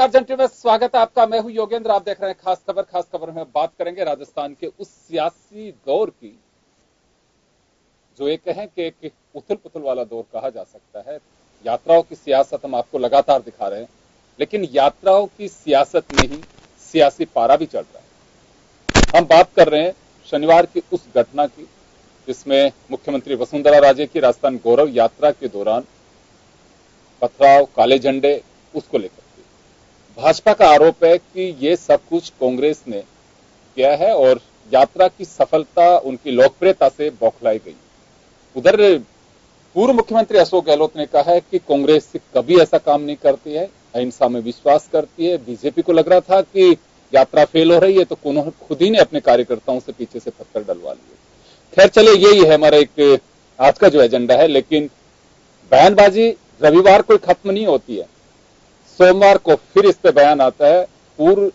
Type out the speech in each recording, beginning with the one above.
नमस्कार जंटी में स्वागत है आपका। मैं हूं योगेंद्र, आप देख रहे हैं खास खबर। खास खबर में बात करेंगे राजस्थान के उस सियासी दौर की जो एक कहें कि एक उथल पुथल वाला दौर कहा जा सकता है। यात्राओं की सियासत हम आपको लगातार दिखा रहे हैं, लेकिन यात्राओं की सियासत में ही सियासी पारा भी चढ़ रहा है। हम बात कर रहे हैं शनिवार की उस घटना की जिसमें मुख्यमंत्री वसुंधरा राजे की राजस्थान गौरव यात्रा के दौरान पथराव, काले झंडे, उसको लेकर भाजपा का आरोप है कि ये सब कुछ कांग्रेस ने किया है और यात्रा की सफलता उनकी लोकप्रियता से बौखलाई गई। उधर पूर्व मुख्यमंत्री अशोक गहलोत ने कहा है कि कांग्रेस कभी ऐसा काम नहीं करती है, अहिंसा में विश्वास करती है। बीजेपी को लग रहा था कि यात्रा फेल हो रही है तो उन्होंने खुद ही ने अपने कार्यकर्ताओं से पीछे से पत्थर डलवा लिए। खैर चले, यही है हमारा एक आज का जो एजेंडा है, लेकिन बयानबाजी रविवार को खत्म नहीं होती है। सोमवार को फिर इस पे बयान आता है पूर्व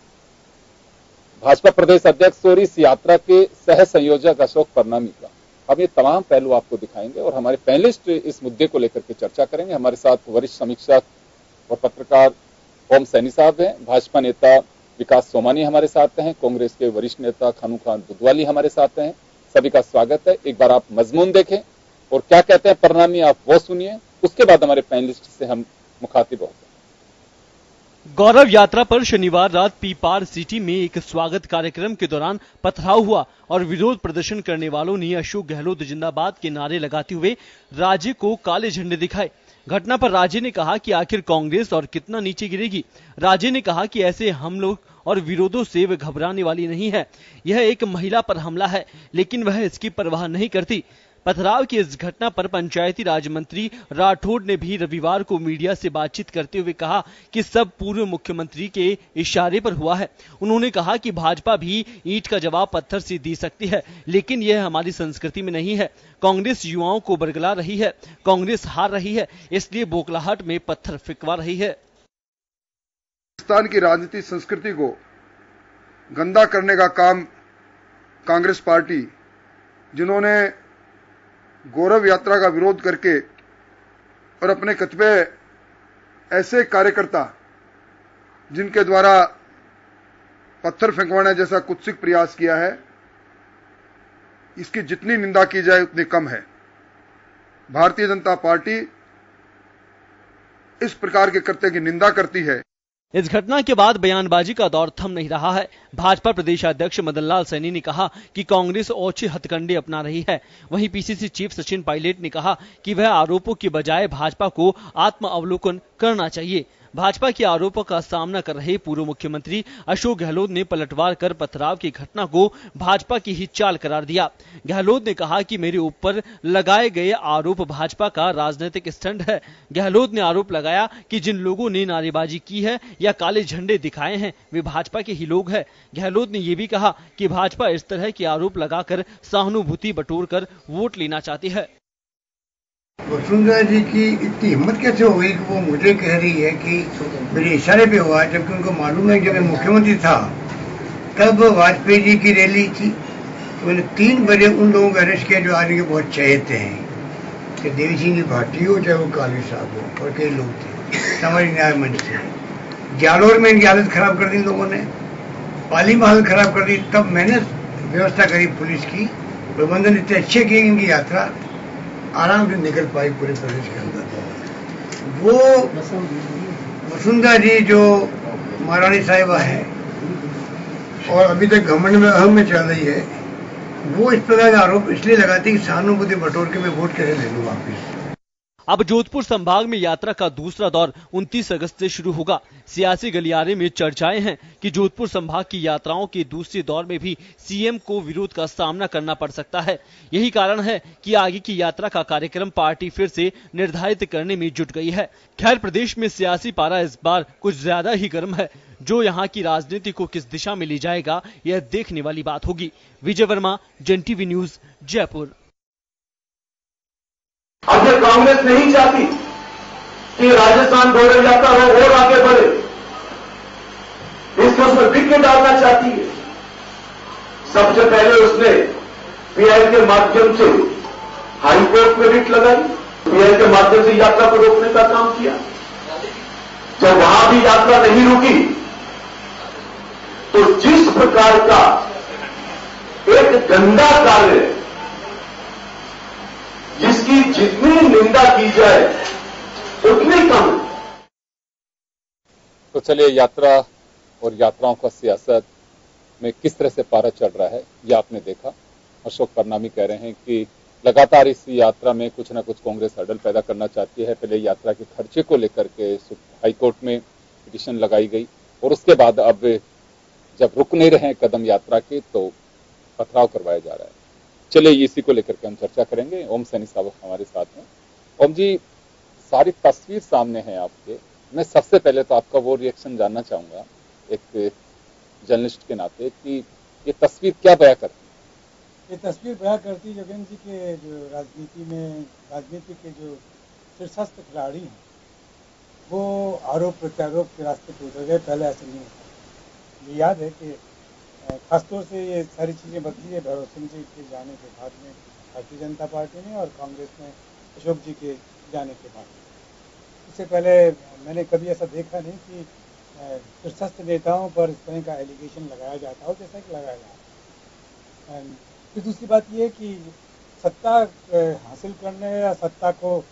भाजपा प्रदेश अध्यक्ष और इस यात्रा के सह संयोजक अशोक परनामी का। हम ये तमाम पहलू आपको दिखाएंगे और हमारे पैनलिस्ट इस मुद्दे को लेकर के चर्चा करेंगे। हमारे साथ वरिष्ठ समीक्षक और पत्रकार ओम सैनी साहब हैं, भाजपा नेता विकास सोमानी हमारे साथ हैं, कांग्रेस के वरिष्ठ नेता खानू खान बुधवाली हमारे साथ हैं। सभी का स्वागत है। एक बार आप मजमून देखें और क्या कहते हैं परनामी आप वो सुनिए, उसके बाद हमारे पैनलिस्ट से हम मुखातिब होंगे। गौरव यात्रा पर शनिवार रात पीपार सिटी में एक स्वागत कार्यक्रम के दौरान पथराव हुआ और विरोध प्रदर्शन करने वालों ने अशोक गहलोत जिंदाबाद के नारे लगाते हुए राज्य को काले झंडे दिखाए। घटना पर राज्य ने कहा कि आखिर कांग्रेस और कितना नीचे गिरेगी। राज्य ने कहा कि ऐसे हम लोग और विरोधों से वह घबराने वाली नहीं है। यह एक महिला पर हमला है, लेकिन वह इसकी परवाह नहीं करती। पथराव की इस घटना पर पंचायती राज मंत्री राठौड़ ने भी रविवार को मीडिया से बातचीत करते हुए कहा कि सब पूर्व मुख्यमंत्री के इशारे पर हुआ है। उन्होंने कहा कि भाजपा भी ईंट का जवाब पत्थर से दे सकती है, लेकिन यह हमारी संस्कृति में नहीं है। कांग्रेस युवाओं को बरगला रही है, कांग्रेस हार रही है, इसलिए बौखलाहट में पत्थर फेंकवा रही है। पाकिस्तान की राजनीतिक संस्कृति को गंदा करने का काम कांग्रेस पार्टी, जिन्होंने गौरव यात्रा का विरोध करके और अपने कतिपय ऐसे कार्यकर्ता जिनके द्वारा पत्थर फेंकवाने जैसा कुत्सित प्रयास किया है, इसकी जितनी निंदा की जाए उतनी कम है। भारतीय जनता पार्टी इस प्रकार के कृत्य की निंदा करती है। इस घटना के बाद बयानबाजी का दौर थम नहीं रहा है। भाजपा प्रदेश अध्यक्ष मदन लाल सैनी ने कहा कि कांग्रेस ओछे हथकंडे अपना रही है। वहीं पीसीसी चीफ सचिन पायलट ने कहा कि वह आरोपों के बजाय भाजपा को आत्म अवलोकन करना चाहिए। भाजपा के आरोपों का सामना कर रहे पूर्व मुख्यमंत्री अशोक गहलोत ने पलटवार कर पथराव की घटना को भाजपा की ही चाल करार दिया। गहलोत ने कहा कि मेरे ऊपर लगाए गए आरोप भाजपा का राजनीतिक स्टंट है। गहलोत ने आरोप लगाया कि जिन लोगों ने नारेबाजी की है या काले झंडे दिखाए हैं वे भाजपा के ही लोग हैं। गहलोत ने यह भी कहा कि भाजपा इस तरह के आरोप लगाकर सहानुभूति बटोरकर वोट लेना चाहती है। वसुंधरा जी की इतनी हिम्मत कैसे हो गई कि वो मुझे कह रही है कि मेरे इशारे पे हुआ, जबकि उनको मालूम है जब मैं मुख्यमंत्री था तब वाजपेयी जी की रैली थी तो मैंने 3 बजे उन लोगों को अरेस्ट किया जो आज के बहुत चहेते हैं, चाहे देवी सिंह की भाटी हो चाहे वो काली साहब हो, और कई लोग थे सामाजिक न्याय मंच से। जालोर में इनकी हालत खराब कर दी लोगों ने, पाली में हालत खराब कर दी। तब मैंने व्यवस्था करी पुलिस की, प्रबंधन इतने अच्छे किए इनकी यात्रा आराम से निकल पाई पूरे प्रदेश के अंदर। वो वसुंधरा जी जो महारानी साहिबा है और अभी तक घमंड में अहम में चल रही है, वो इस प्रकार का आरोप इसलिए लगाती कि सहानुभूति बटोर के मैं वोट कैसे ले लूं वापिस। अब जोधपुर संभाग में यात्रा का दूसरा दौर 29 अगस्त से शुरू होगा। सियासी गलियारे में चर्चाएं हैं कि जोधपुर संभाग की यात्राओं के दूसरे दौर में भी सीएम को विरोध का सामना करना पड़ सकता है। यही कारण है कि आगे की यात्रा का कार्यक्रम पार्टी फिर से निर्धारित करने में जुट गई है। खैर, प्रदेश में सियासी पारा इस बार कुछ ज्यादा ही गर्म है। जो यहाँ की राजनीति को किस दिशा में ले जाएगा यह देखने वाली बात होगी। विजय वर्मा, जन टीवी न्यूज, जयपुर। अगर कांग्रेस नहीं चाहती कि राजस्थान गौरव यात्रा हो और आगे बढ़े, इसको उसमें विघ्न डालना चाहती है। सबसे पहले उसने पीआई के माध्यम से हाई कोर्ट में रिट लगाई, पीआई के माध्यम से यात्रा को रोकने का काम किया। जब वहां भी यात्रा नहीं रुकी तो जिस प्रकार का एक गंदा कार्य जिसकी जितनी निंदा की जाए उतनी कम। तो चलिए, यात्रा और यात्राओं का सियासत में किस तरह से पारा चढ़ रहा है यह आपने देखा। अशोक परनामी कह रहे हैं कि लगातार इस यात्रा में कुछ ना कुछ कांग्रेस हर्डल पैदा करना चाहती है। पहले यात्रा के खर्चे को लेकर के हाईकोर्ट में पिटीशन लगाई गई और उसके बाद अब जब रुक नहीं रहे कदम यात्रा के तो पथराव करवाया जा रहा है। चलिए, इसी को लेकर के हम चर्चा करेंगे। ओम सैनी साहब हमारे साथ हैं। ओम जी, सारी तस्वीर सामने है आपके। मैं सबसे पहले तो आपका वो रिएक्शन जानना चाहूंगा एक जर्नलिस्ट के नाते कि ये तस्वीर क्या बयां करती है? ये तस्वीर बयां करती है योगेंद्र जी के जो राजनीति के जो शीर्षस्थ खिलाड़ी हैं वो आरोप प्रत्यारोप के रास्ते पर उतर गए। पहले ऐसा नहीं होता। ये याद है कि खासतौर से ये सारी चीज़ें बदली है भैरव सिंह जी के जाने के बाद में भारतीय जनता पार्टी ने और कांग्रेस में अशोक जी के जाने के बाद। इससे पहले मैंने कभी ऐसा देखा नहीं कि शीर्षस्थ नेताओं पर इस तरह का एलिगेशन लगाया जाता हो जैसा कि लगाया जा रहा है। फिर दूसरी बात ये कि सत्ता हासिल करने या सत्ता को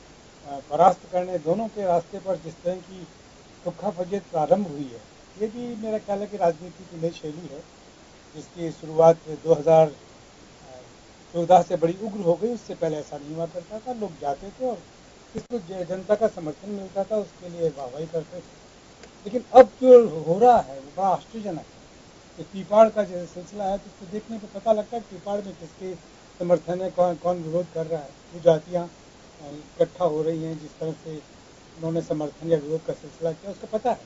परास्त करने दोनों के रास्ते पर जिस तरह की फुक्का फजीयत प्रारंभ हुई है, ये भी मेरा ख्याल है कि राजनीति की नई शैली है जिसकी शुरुआत 2014 से बड़ी उग्र हो गई। उससे पहले ऐसा नहीं हुआ करता था। लोग जाते थे और किसको जनता का समर्थन मिलता था उसके लिए वाहवाही करते थे। लेकिन अब जो हो रहा है वो बड़ा आश्चर्यजनक है। कि पीपाड़ का जो सिलसिला है तो उसको देखने पर पता लगता है कि पीपाड़ में किसके समर्थन है, कौन विरोध कर रहा है। जो जातियाँ इकट्ठा हो रही हैं, जिस तरह से उन्होंने समर्थन या विरोध का सिलसिला किया उसका पता है।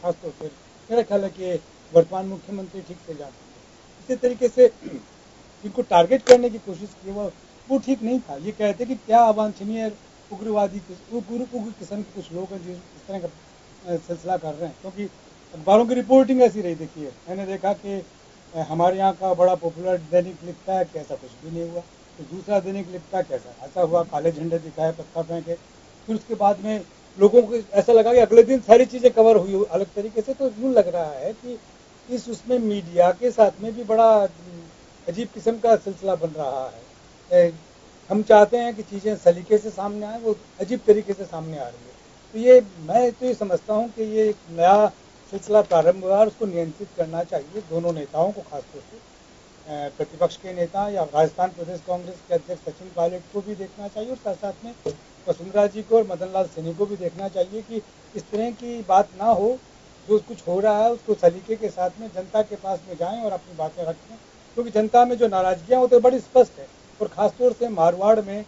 खासतौर पर मेरा ख्याल है कि वर्तमान मुख्यमंत्री ठीक से जानते हैं। इसी तरीके से जिनको टारगेट करने की कोशिश की वो ठीक नहीं था। ये कहते कि क्या अवांछनीय उग्रवादी उग्र किस्म के कुछ लोग हैं जो इस तरह का सिलसिला कर रहे हैं। क्योंकि अखबारों की रिपोर्टिंग ऐसी रही। देखिए, मैंने देखा कि हमारे यहाँ का बड़ा पॉपुलर दैनिक लिखता है कि ऐसा कुछ भी नहीं हुआ, तो दूसरा दैनिक लिखता है कि ऐसा हुआ, काले झंडे दिखाए, पत्थर फेंके। फिर उसके बाद में लोगों को ऐसा लगा कि अगले दिन सारी चीज़ें कवर हुई अलग तरीके से। तो यूँ लग रहा है कि उसमें मीडिया के साथ में भी बड़ा अजीब किस्म का सिलसिला बन रहा है। हम चाहते हैं कि चीज़ें सलीके से सामने आए, वो अजीब तरीके से सामने आ रही है। तो मैं तो ये समझता हूँ कि ये एक नया सिलसिला प्रारंभ हुआ और उसको नियंत्रित करना चाहिए दोनों नेताओं को, खासतौर से प्रतिपक्ष के नेता या राजस्थान प्रदेश कांग्रेस के अध्यक्ष सचिन पायलट को भी देखना चाहिए और साथ साथ में वसुंधरा जी को और मदन लाल सैनी को भी देखना चाहिए कि इस तरह की बात ना हो। जो कुछ हो रहा है उसको सलीके के साथ में जनता के पास में जाएं और अपनी बातें रखें, क्योंकि जनता में जो नाराजगियाँ वो तो बड़ी स्पष्ट है। और ख़ासतौर से मारवाड़ में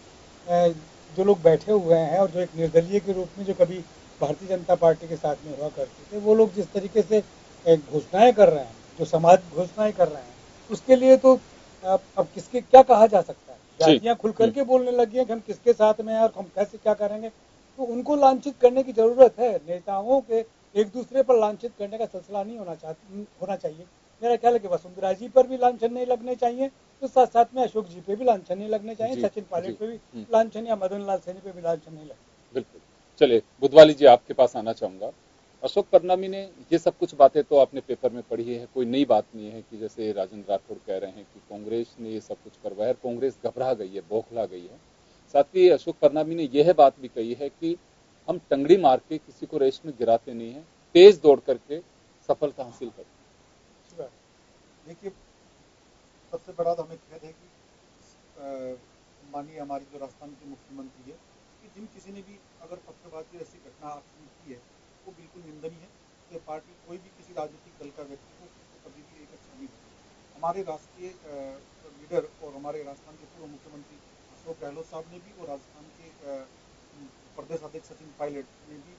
जो लोग बैठे हुए हैं और जो एक निर्दलीय के रूप में जो कभी भारतीय जनता पार्टी के साथ में हुआ करते थे, वो लोग जिस तरीके से घोषणाएं कर रहे हैं, जो समाज घोषणाएं कर रहे हैं, उसके लिए तो अब किसके क्या कहा जा सकता है। जातियाँ खुल करके बोलने लगी हैं कि हम किसके साथ में हैं और हम कैसे क्या करेंगे। तो उनको लांछित करने की जरूरत है। नेताओं के एक दूसरे पर लांछित करने का सिलसिला नहीं होना चाहिए। मेरा ख्याल है कि वसुंधरा जी पर भी लांछन नहीं लगने चाहिए, तो साथ साथ में अशोक जी पे भी लांछन नहीं लगने चाहिए, सचिन पायलट पे भी लांछन या मदन लाल सैनी पे भी लांछन नहीं लगने। बिल्कुल। चलिए, बुधवाली जी आपके पास आना चाहूंगा। अशोक परनामी ने ये सब कुछ बातें तो आपने पेपर में पढ़ी है, कोई नई बात नहीं है कि जैसे राजेंद्र राठौड़ कह रहे हैं कि कांग्रेस ने ये सब कुछ करवाया, कांग्रेस घबरा गई है, बौखला गई है। साथ ही अशोक परनामी ने यह बात भी कही है कि हम टंगड़ी मार के किसी को रेस में गिराते नहीं है, तेज दौड़ करके सफलता हासिल करते। देखिए, सबसे बड़ा तो हमें खेद है कि माननीय हमारी जो राजस्थान के मुख्यमंत्री है कि जिन किसी ने भी अगर पक्षपाती ऐसी घटना आपने की है वो बिल्कुल निंदनीय है। कि पार्टी कोई भी किसी राजनीतिक दल का व्यक्ति को कभी भी एक अच्छा नहीं है। हमारे राष्ट्रीय लीडर और हमारे राजस्थान के पूर्व मुख्यमंत्री अशोक गहलोत साहब ने भी और राजस्थान के प्रदेश अध्यक्ष सचिन पायलट ने भी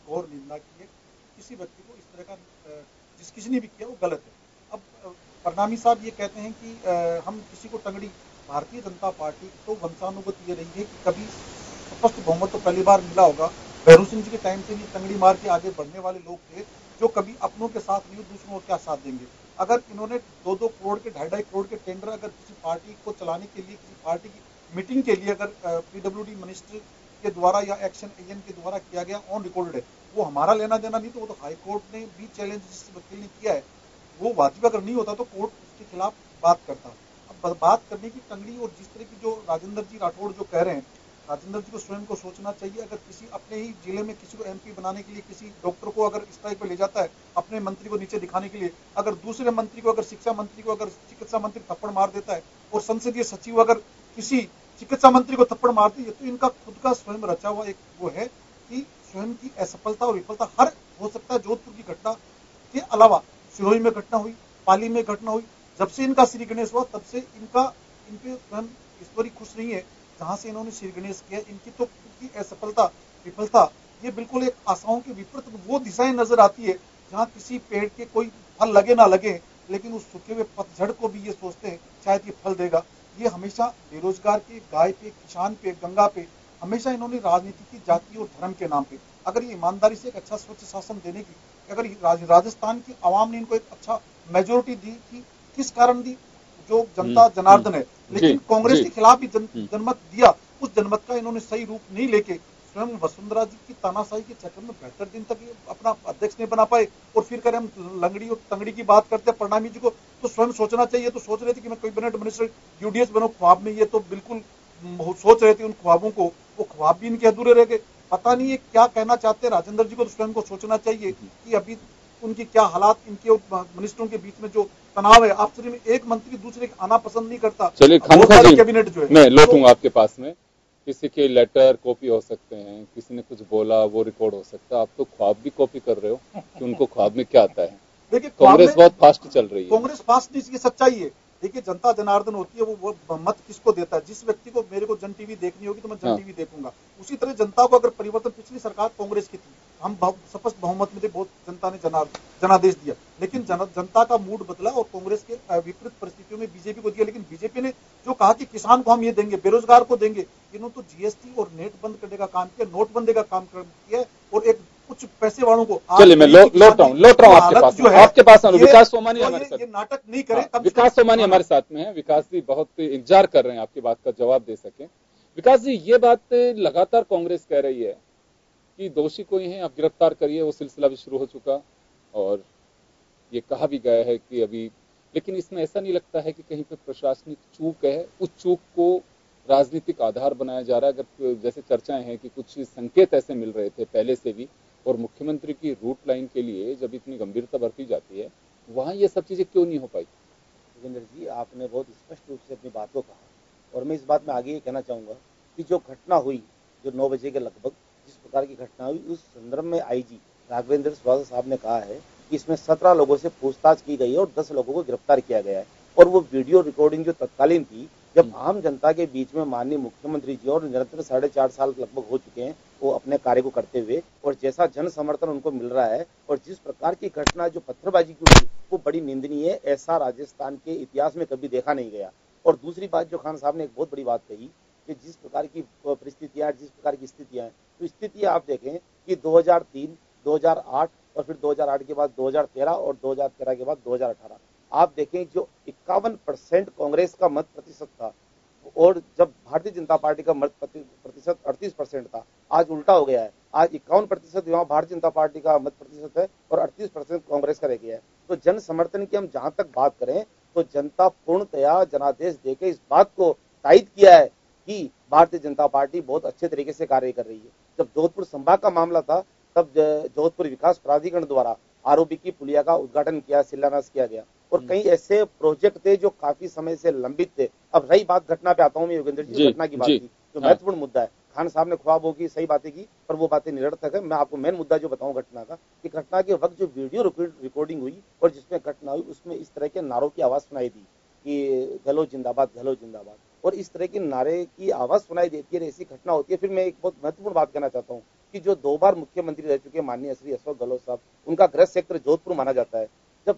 घोर निंदा की है। किसी व्यक्ति को इस तरह का जिस किसी ने भी किया वो गलत है। अब परनामी साहब ये कहते हैं कि हम किसी को टंगड़ी, भारतीय जनता पार्टी तो वंशानुगत ये रही है कि कभी स्पष्ट बहुमत तो पहली बार मिला होगा। भैरू सिंह जी के टाइम से भी टंगड़ी मार के आगे बढ़ने वाले लोग थे जो कभी अपनों के साथ नहीं, दूसरों को क्या साथ देंगे। अगर इन्होंने 2-2 करोड़ के 2.5 करोड़ के टेंडर अगर किसी पार्टी को चलाने के लिए, किसी पार्टी की मीटिंग के लिए अगर PWD मिनिस्टर के द्वारा या एक्शन एजेंट के द्वारा किया गया ऑन रिकॉर्डेड है, वो हमारा लेना देना नहीं, तो वो तो हाई कोर्ट ने भी चैलेंज जिस वकील ने किया है वो वाजिब अगर नहीं होता तो कोर्ट उसके खिलाफ बात करता। अब बात करने की टंगड़ी और जिस तरह की जो राजेंद्र जी राठौड़ जो कह रहे हैं, राजेंद्र जी को स्वयं को सोचना चाहिए। अगर किसी अपने ही जिले में किसी को एमपी बनाने के लिए किसी डॉक्टर को अगर स्ट्राइक पे ले जाता है अपने मंत्री को नीचे दिखाने के लिए, अगर दूसरे मंत्री को, अगर शिक्षा मंत्री को, अगर चिकित्सा मंत्री थप्पड़ मार देता है और संसदीय सचिव अगर किसी चिकित्सा मंत्री को थप्पड़ मारती है, तो इनका खुद का स्वयं रचा हुआ एक वो है कि स्वयं की असफलता और विफलता हर हो सकता है। जोधपुर की घटना के अलावा सिरोही में घटना हुई, पाली में घटना हुई, जब से इनका श्री गणेश हुआ तब से इनपे स्वयं ईश्वरी खुश नहीं है जहां से इन्होंने श्री गणेश किया। इनकी तो खुद की असफलता विफलता ये बिल्कुल एक आशाओं के विपरीत वो दिशाएं नजर आती है जहां किसी पेड़ के कोई फल लगे ना लगे, लेकिन उस सूखे हुए पतझड़ को भी ये सोचते हैं शायद ये फल देगा। ये हमेशा बेरोजगार के, गाय पे, किसान पे, गंगा पे हमेशा इन्होंने राजनीति की जाति और धर्म के नाम पे, अगर ये ईमानदारी से एक अच्छा स्वच्छ शासन देने की, अगर राजस्थान की आवाम ने इनको एक अच्छा मेजोरिटी दी थी, किस कारण दी, जो जनता जनार्दन है, लेकिन कांग्रेस के खिलाफ भी जनमत दिया, उस जनमत का इन्होंने सही रूप नहीं लेके स्वयं वसुंधरा जी की तानाशाही के चक्कर में बेहतर दिन तक अपना अध्यक्ष नहीं बना पाए। और फिर करें हम लंगड़ी और तंगड़ी की बात करते हैं प्रणामी जी को, तो स्वयं सोचना चाहिए। तो सोच रहे थे कि मैं कैबिनेट मिनिस्टर यूडीएस बनूं ख्वाब में, ये तो बिल्कुल सोच रहे थे उन ख्वाबों को, वो ख्वाब भी इनके अधूरे रह गए। पता नहीं ये क्या कहना चाहते हैं। राजेंद्र जी को तो स्वयं को सोचना चाहिए कि अभी उनकी क्या हालात, इनके और मिनिस्टरों के बीच में जो तनाव है, आपस में एक मंत्री दूसरे के आना पसंद नहीं करता। चलिए खानखा जी कैबिनेट जो है, मैं लौटूंगा आपके पास में। किसी के लेटर कॉपी हो सकते हैं, किसी ने कुछ बोला वो रिकॉर्ड हो सकता है, आप तो ख्वाब भी कॉपी कर रहे हो कि उनको ख्वाब में क्या आता है। देखिए कांग्रेस बहुत फास्ट चल रही है। कांग्रेस फास्ट नहीं, ये सच्चाई है। देखिए जनता जनार्दन होती है, वो मत किसको देता है। जिस व्यक्ति को मेरे को जन टीवी देखनी होगी तो मैं जन टीवी देखूंगा। उसी तरह जनता को अगर परिवर्तन, पिछली सरकार कांग्रेस की थी, हम स्पष्ट बहुमत में थे, बहुत जनता ने जनादेश दिया, लेकिन जनता का मूड बदला और कांग्रेस के विपरीत परिस्थितियों में बीजेपी को दिया। लेकिन बीजेपी ने जो कहा कि किसान को हम ये देंगे, बेरोजगार को देंगे, इन्होंने तो जीएसटी और नेट बंद करने का काम किया, नोटबंदी का काम किया और एक कुछ पैसे वालों को। चलिए मैं लौट रहा हूँ आपके पास विकास सोमानी हमारे साथ। ये नाटक नहीं करें। विकास सोमानी हमारे साथ में है। विकास जी बहुत इंतजार कर रहे हैं आपकी बात का जवाब दे सकें। विकास जी, ये बात लगातार कांग्रेस कह रही है कि दोषी कोई है आप गिरफ्तार करिए, वो सिलसिला भी शुरू हो चुका और ये कहा भी गया है कि अभी, लेकिन इसमें ऐसा नहीं लगता है कि कहीं पे प्रशासनिक चूक है, उस चूक को राजनीतिक आधार बनाया जा रहा है? अगर जैसे चर्चाएं हैं कि कुछ संकेत ऐसे मिल रहे थे पहले से भी, और मुख्यमंत्री की रूट लाइन के लिए जब इतनी गंभीरता बरती जाती है, वहां ये सब चीजें क्यों नहीं हो पाई? योगेंद्र जी, आपने बहुत स्पष्ट रूप से अपनी बात को कहा और मैं इस बात में आगे ये कहना चाहूंगा कि जो घटना हुई, जो 9 बजे के लगभग जिस प्रकार की घटना हुई, उस संदर्भ में आईजी राघवेंद्र स्वागत साहब ने कहा है कि इसमें 17 लोगों से पूछताछ की गई है और 10 लोगों को गिरफ्तार किया गया है। और वो वीडियो रिकॉर्डिंग जो तत्कालीन थी, जब आम जनता के बीच में माननीय मुख्यमंत्री जी और निरंतर 4.5 साल लगभग हो चुके हैं वो अपने कार्य को करते हुए, और जैसा जन समर्थन उनको मिल रहा है और जिस प्रकार की घटना जो पत्थरबाजी की हुई वो बड़ी निंदनीय है। ऐसा राजस्थान के इतिहास में कभी देखा नहीं गया। और दूसरी बात जो खान साहब ने एक बहुत बड़ी बात कही कि जिस प्रकार की परिस्थितियां, जिस प्रकार की स्थितियां हैं, तो स्थितियां आप देखें कि 2003, 2008 और फिर 2008 के बाद 2013 और 2013 के बाद 2018 आप देखें जो 51% कांग्रेस का मत प्रतिशत था और जब भारतीय जनता पार्टी का मत प्रतिशत 38% था, आज उल्टा हो गया है। आज 51% वहां भारतीय जनता पार्टी का मत प्रतिशत है और 38% कांग्रेस का रह गया है। तो जन समर्थन की हम जहां तक बात करें तो जनता पूर्णतया जनादेश देकर इस बात को तायद किया है कि भारतीय जनता पार्टी बहुत अच्छे तरीके से कार्य कर रही है। जब जोधपुर संभाग का मामला था तब जोधपुर विकास प्राधिकरण द्वारा आरओबी की पुलिया का उद्घाटन किया, शिलान्यास किया गया और कई ऐसे प्रोजेक्ट थे जो काफी समय से लंबित थे। अब रही बात घटना पे आता हूं मैं योगेंद्र जी, घटना की बात की जो महत्वपूर्ण मुद्दा है। खान साहब ने ख्वाबों की सही बातें की पर वो बातें निरर्थक है। मैं आपको मेन मुद्दा जो बताऊं घटना का, कि घटना के वक्त जो वीडियो रिकॉर्डिंग हुई और जिसमें घटना हुई उसमें इस तरह के नारों की आवाज सुनाई दी कि गलो जिंदाबाद, गलो जिंदाबाद, और इस तरह की नारे की आवाज सुनाई देती है, ऐसी घटना होती है। फिर मैं एक बहुत महत्वपूर्ण बात कहना चाहता हूँ कि जो 2 बार मुख्यमंत्री रह चुके माननीय श्री अशोक गहलोत साहब, उनका गृह क्षेत्र जोधपुर माना जाता है। जब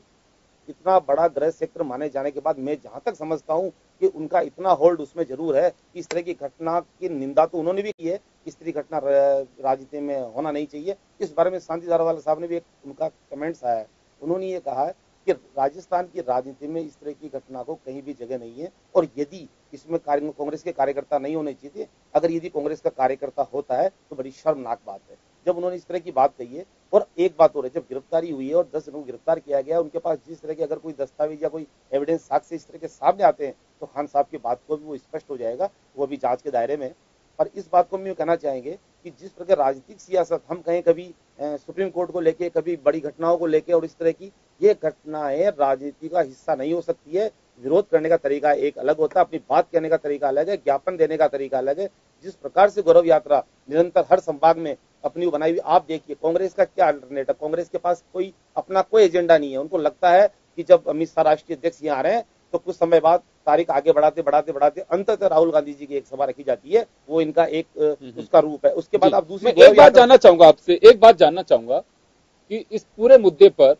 इतना बड़ा गृह क्षेत्र माने जाने के बाद मैं जहां तक समझता हूं कि उनका इतना होल्ड उसमें जरूर है कि इस तरह की घटना की निंदा तो उन्होंने भी की है, इस तरह की घटना राजनीति में होना नहीं चाहिए। इस बारे में शांति धारीवाल साहब ने भी एक उनका कमेंट्स आया है, उन्होंने ये कहा है कि राजस्थान की राजनीति में इस तरह की घटना को कहीं भी जगह नहीं है। और यदि इसमें कांग्रेस के कार्यकर्ता नहीं होने चाहिए, अगर यदि कांग्रेस का कार्यकर्ता होता है तो बड़ी शर्मनाक बात है जब उन्होंने इस तरह की बात कही है। और एक बात और है, जब गिरफ्तारी हुई है और 10 लोगों को गिरफ्तार किया गया, उनके पास जिस तरह के अगर कोई दस्तावेज या कोई एविडेंस साक्ष्य इस तरह के सामने आते हैं तो खान साहब की बात को भी वो स्पष्ट हो जाएगा, वो अभी जांच के दायरे में है। पर इस बात को हम कहना चाहेंगे कि जिस प्रकार राजनीतिक सियासत हम कहें कभी सुप्रीम कोर्ट को लेके, कभी बड़ी घटनाओं को लेके, और इस तरह की ये घटनाएं राजनीति का हिस्सा नहीं हो सकती है। विरोध करने का तरीका एक अलग होता है, अपनी बात कहने का तरीका अलग है, ज्ञापन देने का तरीका अलग है। जिस प्रकार से गौरव यात्रा निरंतर हर संभाग में अपनी बनाई हुई, आप देखिए कांग्रेस का क्या अल्टरनेट है। कांग्रेस के पास कोई अपना कोई एजेंडा नहीं है। उनको लगता है कि जब अमित शाह राष्ट्रीय अध्यक्ष यहाँ आ रहे हैं तो कुछ समय बाद तारीख आगे बढ़ाते बढ़ाते बढ़ाते अंततः राहुल गांधी जी की एक सभा रखी जाती है, वो इनका एक उसका रूप है। उसके बाद आप दूसरी एक बात जानना चाहूंगा आपसे, एक बात जानना चाहूंगा कि इस पूरे मुद्दे पर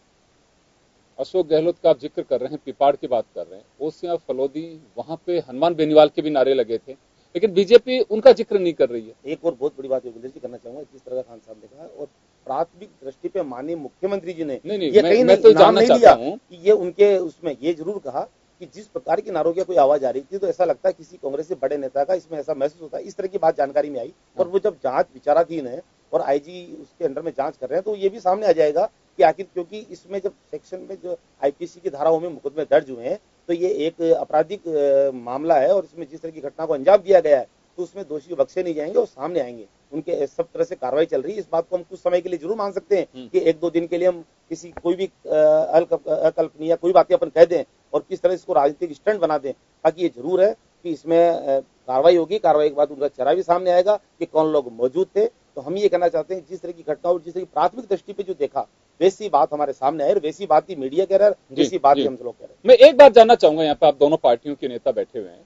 अशोक गहलोत का आप जिक्र कर रहे हैं, पिपाड़ की बात कर रहे हैं, ओसियां फलोदी, वहां पे हनुमान बेनीवाल के भी नारे लगे थे, लेकिन बीजेपी उनका जिक्र नहीं कर रही है। एक और बहुत बड़ी बात योगेंद्र जी करना चाहूंगा, जिस तरह का खान साहब ने कहा, और प्राथमिक दृष्टि पे माननीय मुख्यमंत्री जी ने ये कहीं मैं तो जानना चाहता हूं कि ये उनके उसमें ये जरूर कहा कि जिस प्रकार की नारों की कोई आवाज आ रही थी तो ऐसा लगता है किसी कांग्रेस के बड़े नेता का इसमें ऐसा महसूस होता है। इस तरह की बात जानकारी में आई, और वो जब जांच विचाराधीन है और आईजी उसके अंडर में जांच कर रहे हैं तो ये भी सामने आ जाएगा कि आखिर, क्योंकि इसमें जब सेक्शन में जो आईपीसी की धाराओं में मुकदमे दर्ज हुए हैं तो ये एक आपराधिक मामला है, और इसमें जिस तरह की घटना को अंजाम दिया गया है तो उसमें दोषी बख्शे नहीं जाएंगे और सामने आएंगे। उनके सब तरह से कार्रवाई चल रही है। इस बात को हम कुछ समय के लिए जरूर मान सकते हैं कि 1-2 दिन के लिए हम किसी कोई भी अकल्पनीय कोई बातें अपन कह दें और किस तरह इसको राजनीतिक स्टंट बना दें, ताकि ये जरूर है कि इसमें कार्रवाई होगी। कार्रवाई के बाद उनका चेहरा भी सामने आएगा कि कौन लोग मौजूद थे। तो हम ये कहना चाहते हैं जिस तरह की घटना और जिस तरह की प्राथमिक दृष्टि पे जो देखा वैसी बात हमारे सामने है, वैसी बात ही मीडिया कह रहा है, वैसी बात ही हम लोग कह रहे हैं। मैं एक बात जानना चाहूंगा, यहाँ पे आप दोनों पार्टियों के नेता बैठे हुए हैं,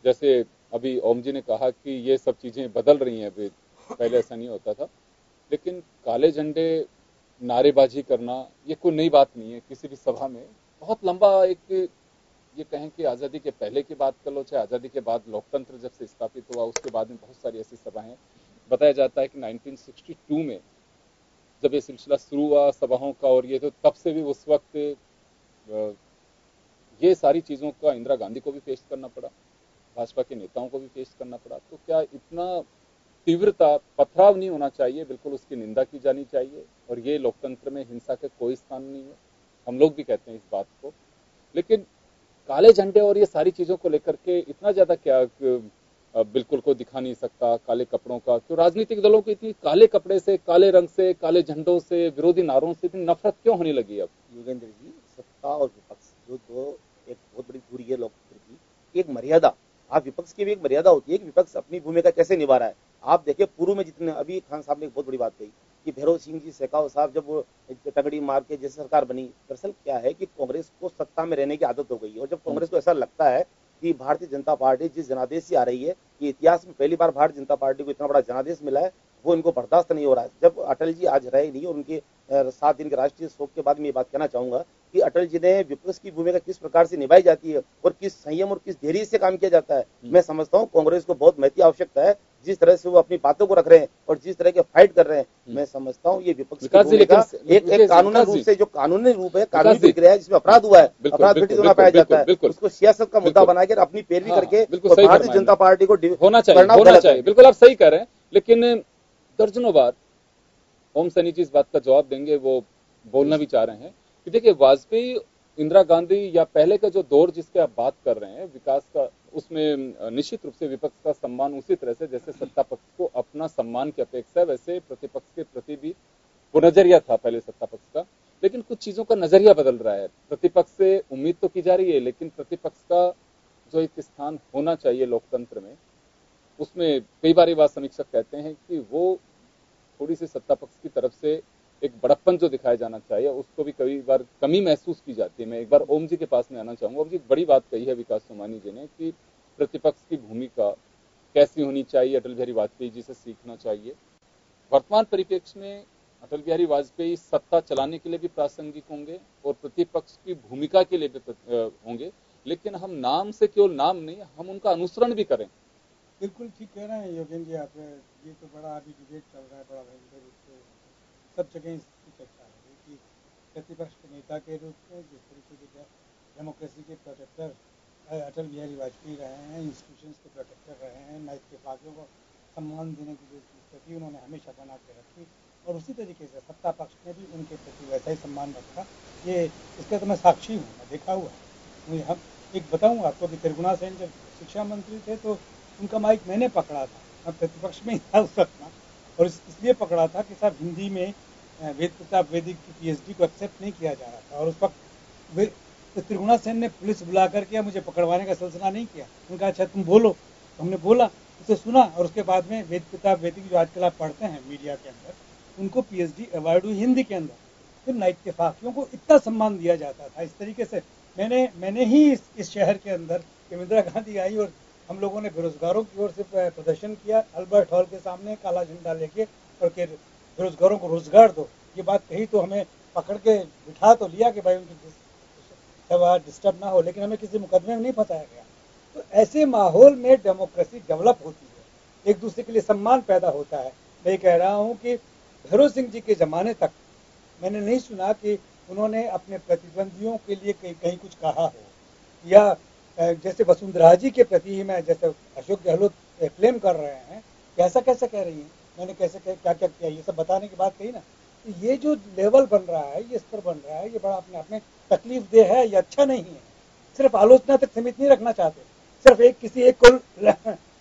जैसे अभी ओम जी ने कहा कि ये सब चीजें बदल रही हैं, अभी पहले ऐसा नहीं होता था, लेकिन काले झंडे नारेबाजी करना ये कोई नई बात नहीं है। किसी भी सभा में बहुत लंबा एक ये कहें कि आजादी के पहले की बात कर लो, चाहे आजादी के बाद लोकतंत्र जब से स्थापित हुआ उसके बाद में बहुत सारी ऐसी सभाएं, बताया जाता है कि 1962 में जब ये सिलसिला शुरू हुआ सभाओं का, और ये तो तब से भी उस वक्त ये सारी चीजों का इंदिरा गांधी को भी फेस करना पड़ा, भाजपा के नेताओं को भी फेस करना पड़ा। तो क्या इतना तीव्रता, पथराव नहीं होना चाहिए, बिल्कुल उसकी निंदा की जानी चाहिए, और ये लोकतंत्र में हिंसा का कोई स्थान नहीं है, हम लोग भी कहते हैं इस बात को। लेकिन काले झंडे और ये सारी चीजों को लेकर के इतना ज्यादा क्या बिल्कुल को दिखा नहीं सकता, काले कपड़ों का क्यों, राजनीतिक दलों को इतनी काले कपड़े से, काले रंग से, काले झंडों से, विरोधी नारों से इतनी नफरत क्यों होने लगी? अब योगेंद्र जी, सत्ता और विपक्ष जो दो एक बहुत बड़ी दूरी है लोकतंत्र की, एक मर्यादा, आप विपक्ष की भी एक मर्यादा होती है कि विपक्ष अपनी भूमिका कैसे निभा रहा है। आप देखिए पूर्व में जितने, अभी खान साहब ने एक बहुत बड़ी बात कही कि भैरव सिंह जी शेखावत साहब जब वो तगड़ी मार के जैसे सरकार बनी, दरअसल क्या है कि कांग्रेस को सत्ता में रहने की आदत हो गई है, और जब कांग्रेस को ऐसा लगता है कि भारतीय जनता पार्टी जिस जनादेश से आ रही है, कि इतिहास में पहली बार भारतीय जनता पार्टी को इतना बड़ा जनादेश मिला है, वो इनको बर्दाश्त नहीं हो रहा है। जब अटल जी आज रहे नहीं, और उनके 7 दिन के राष्ट्रीय शोक के बाद मैं ये बात कहना चाहूंगा कि अटल जी ने विपक्ष की भूमिका किस प्रकार से निभाई जाती है और किस संयम और किस धैर्य से काम किया जाता है। मैं समझता हूँ कांग्रेस को बहुत महती आवश्यकता है, जिस तरह से वो अपनी बातों को रख रहे हैं और जिस तरह के फाइट कर रहे हैं। मैं समझता हूँ ये विपक्ष की भूमिका एक कानूनी रूप से, जो कानूनी रूप है, कानूनी प्रक्रिया है जिसमें अपराध हुआ है, अपराध घटित होना पाया जाता है, उसको सियासत का मुद्दा बनाकर अपनी पैरवी करके भारतीय जनता पार्टी को होना चाहिए। बिल्कुल आप सही कह रहे हैं, लेकिन दर्जनों बार ओम सैनी जी इस बात का जवाब देंगे, वो बोलना भी चाह रहे हैं कि देखिए वाजपेयी, इंदिरा गांधी या पहले का जो दौर जिसके आप बात कर रहे हैं विकास का, उसमें निश्चित रूप से विपक्ष का सम्मान उसी तरह से जैसे सत्ता पक्ष को अपना सम्मान की अपेक्षा है, वैसे प्रतिपक्ष के प्रति भी वो नजरिया था पहले सत्ता पक्ष का। लेकिन कुछ चीजों का नजरिया बदल रहा है। प्रतिपक्ष से उम्मीद तो की जा रही है, लेकिन प्रतिपक्ष का जो एक स्थान होना चाहिए लोकतंत्र में, उसमें कई बार ये बात समीक्षक कहते हैं कि वो थोड़ी सी सत्ता पक्ष की तरफ से एक बड़प्पन जो दिखाया जाना चाहिए, उसको भी कई बार कमी महसूस की जाती है। मैं एक बार ओम जी के पास में आना चाहूंगा। ओम जी, बड़ी बात कही है विकास सोमानी जी ने कि प्रतिपक्ष की भूमिका कैसी होनी चाहिए, अटल बिहारी वाजपेयी जी से सीखना चाहिए। वर्तमान परिप्रेक्ष्य में अटल बिहारी वाजपेयी सत्ता चलाने के लिए भी प्रासंगिक होंगे और प्रतिपक्ष की भूमिका के लिए भी होंगे, लेकिन हम नाम से केवल नाम नहीं, हम उनका अनुसरण भी करें। बिल्कुल ठीक कह रहे हैं योगेंद्र जी आप। ये तो बड़ा अभी डिबेट चल रहा है, बड़ा भयंकर रूप से सब जगह इसकी चर्चा है कि प्रतिपक्ष के नेता के रूप में, जिस तरीके के डेमोक्रेसी के प्रोटेक्टर अटल बिहारी वाजपेयी रहे हैं, इंस्टीट्यूशंस के प्रोटेक्टर रहे हैं, न्यायपालिकाओं को सम्मान देने की जो स्थिति उन्होंने हमेशा बना के रखी, और उसी तरीके से सत्ता पक्ष ने भी उनके प्रति वैसा ही सम्मान रखा। ये इसका तो मैं साक्षी हूँ, मैं देखा हुआ है। हम एक बताऊँ आपको कि त्रिगुणा सेन जब शिक्षा मंत्री थे तो उनका माइक मैंने पकड़ा था, मैं प्रतिपक्ष में ही था उस वक्त ना, और इसलिए पकड़ा था कि साहब हिंदी में वेद प्रताप वैदिक की पीएचडी को एक्सेप्ट नहीं किया जा रहा था, और उस वक्त तो त्रिगुणा सेन ने पुलिस बुला करके मुझे पकड़वाने का सिलसिला नहीं किया। उनका अच्छा तुम बोलो, तो हमने बोला, उसे सुना, और उसके बाद में वेद प्रताप वैदिक जो आजकल आप पढ़ते हैं मीडिया के अंदर, उनको पीएचडी अवार्ड हुई हिंदी के अंदर। फिर न्यायपालिकाओं को इतना सम्मान दिया जाता था। इस तरीके से मैंने ही इस शहर के अंदर इंदिरा गांधी आई और हम लोगों ने बेरोजगारों की ओर से प्रदर्शन किया अल्बर्ट हॉल के सामने काला झंडा लेके, और कि बेरोजगारों को रोजगार दो, ये बात कही तो हमें पकड़ के बिठा तो लिया कि भाई उनकी सभा डिस्टर्ब ना हो, लेकिन हमें किसी मुकदमे में नहीं फंसाया गया। तो ऐसे माहौल में डेमोक्रेसी डेवलप होती है, एक दूसरे के लिए सम्मान पैदा होता है। मैं कह रहा हूँ कि भैरव सिंह जी के ज़माने तक मैंने नहीं सुना कि उन्होंने अपने प्रतिद्वंदियों के लिए कहीं कुछ कहा हो, या जैसे वसुंधरा जी के प्रति ही मैं, जैसे अशोक गहलोत क्लेम कर रहे हैं, कैसा कैसा कह रही हैं, मैंने कैसे क्या क्या किया, ये सब बताने की बात कही ना। तो ये जो लेवल बन रहा है, ये स्तर बन रहा है, ये बड़ा अपने आप में तकलीफ दे है, ये अच्छा नहीं है। सिर्फ आलोचना तक सीमित नहीं रखना चाहते, सिर्फ किसी एक को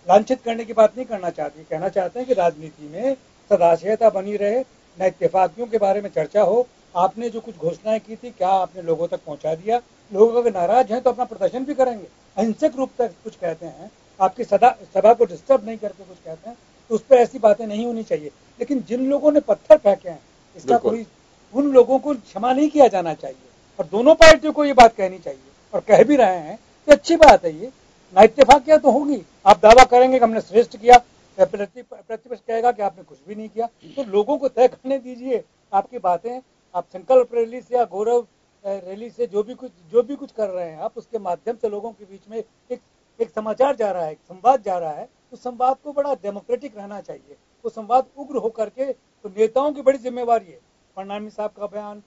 लांछित करने की बात नहीं करना चाहते, कहना चाहते हैं कि राजनीति में सदाशयता बनी रहे, न्यायपालिकाओं के बारे में चर्चा हो। आपने जो कुछ घोषणाएं की थी, क्या आपने लोगों तक पहुंचा दिया? लोग अगर नाराज हैं तो अपना प्रदर्शन भी करेंगे, अहिंसक रूप तक कुछ कहते हैं, आपकी सभा को डिस्टर्ब नहीं करके कुछ कहते हैं, तो उस पर ऐसी बातें नहीं होनी चाहिए। लेकिन जिन लोगों ने पत्थर फेंके हैं, इसका कोई, उन लोगों को क्षमा नहीं किया जाना चाहिए, और दोनों पार्टियों को ये बात कहनी चाहिए, और कह भी रहे हैं कि अच्छी बात है। ये न्यायपालिका तो होगी, आप दावा करेंगे कि हमने श्रेष्ठ किया, प्रतिपक्ष कहेगा कि आपने कुछ भी नहीं किया, तो लोगों को तय करने दीजिए आपकी बातें। आप संकल्प रैली से या गौरव रैली से जो भी कुछ कर रहे हैं आप, उसके माध्यम से लोगों के बीच में एक समाचार जा रहा है, एक संवाद जा रहा है, उस संवाद को बड़ा डेमोक्रेटिक रहना चाहिए। वो संवाद उग्र होकर के, तो नेताओं की बड़ी जिम्मेवारी है, फडणवीस साहब का बयान,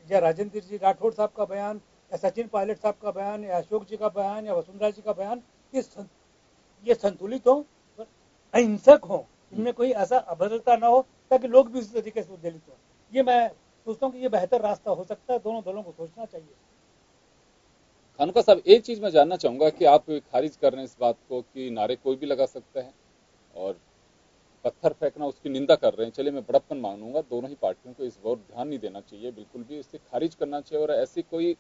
या राजेंद्र जी राठौड़ साहब का बयान, या सचिन पायलट साहब का बयान, या अशोक जी का बयान, या वसुंधरा जी का बयान, ये संतुलित हो, अहिंसक हो, इनमें कोई ऐसा अभद्रता ना हो, ताकि लोग भी उसी तरीके से उद्वेलित हो। ये मैं सोचता हूँ कि ये बेहतर रास्ता हो सकता है, दोनों दलों को सोचना चाहिए। खानका साहब, एक चीज मैं जानना चाहूंगा कि आप खारिज कर रहे हैं इस बात को कि नारे कोई भी लगा सकता है, और पत्थर फेंकना उसकी निंदा कर रहे हैं। चलिए, मैं बड़प्पन मानूंगा, दोनों ही पार्टियों को इस बार ध्यान नहीं देना चाहिए, बिल्कुल भी इसे खारिज करना चाहिए। और ऐसी कोई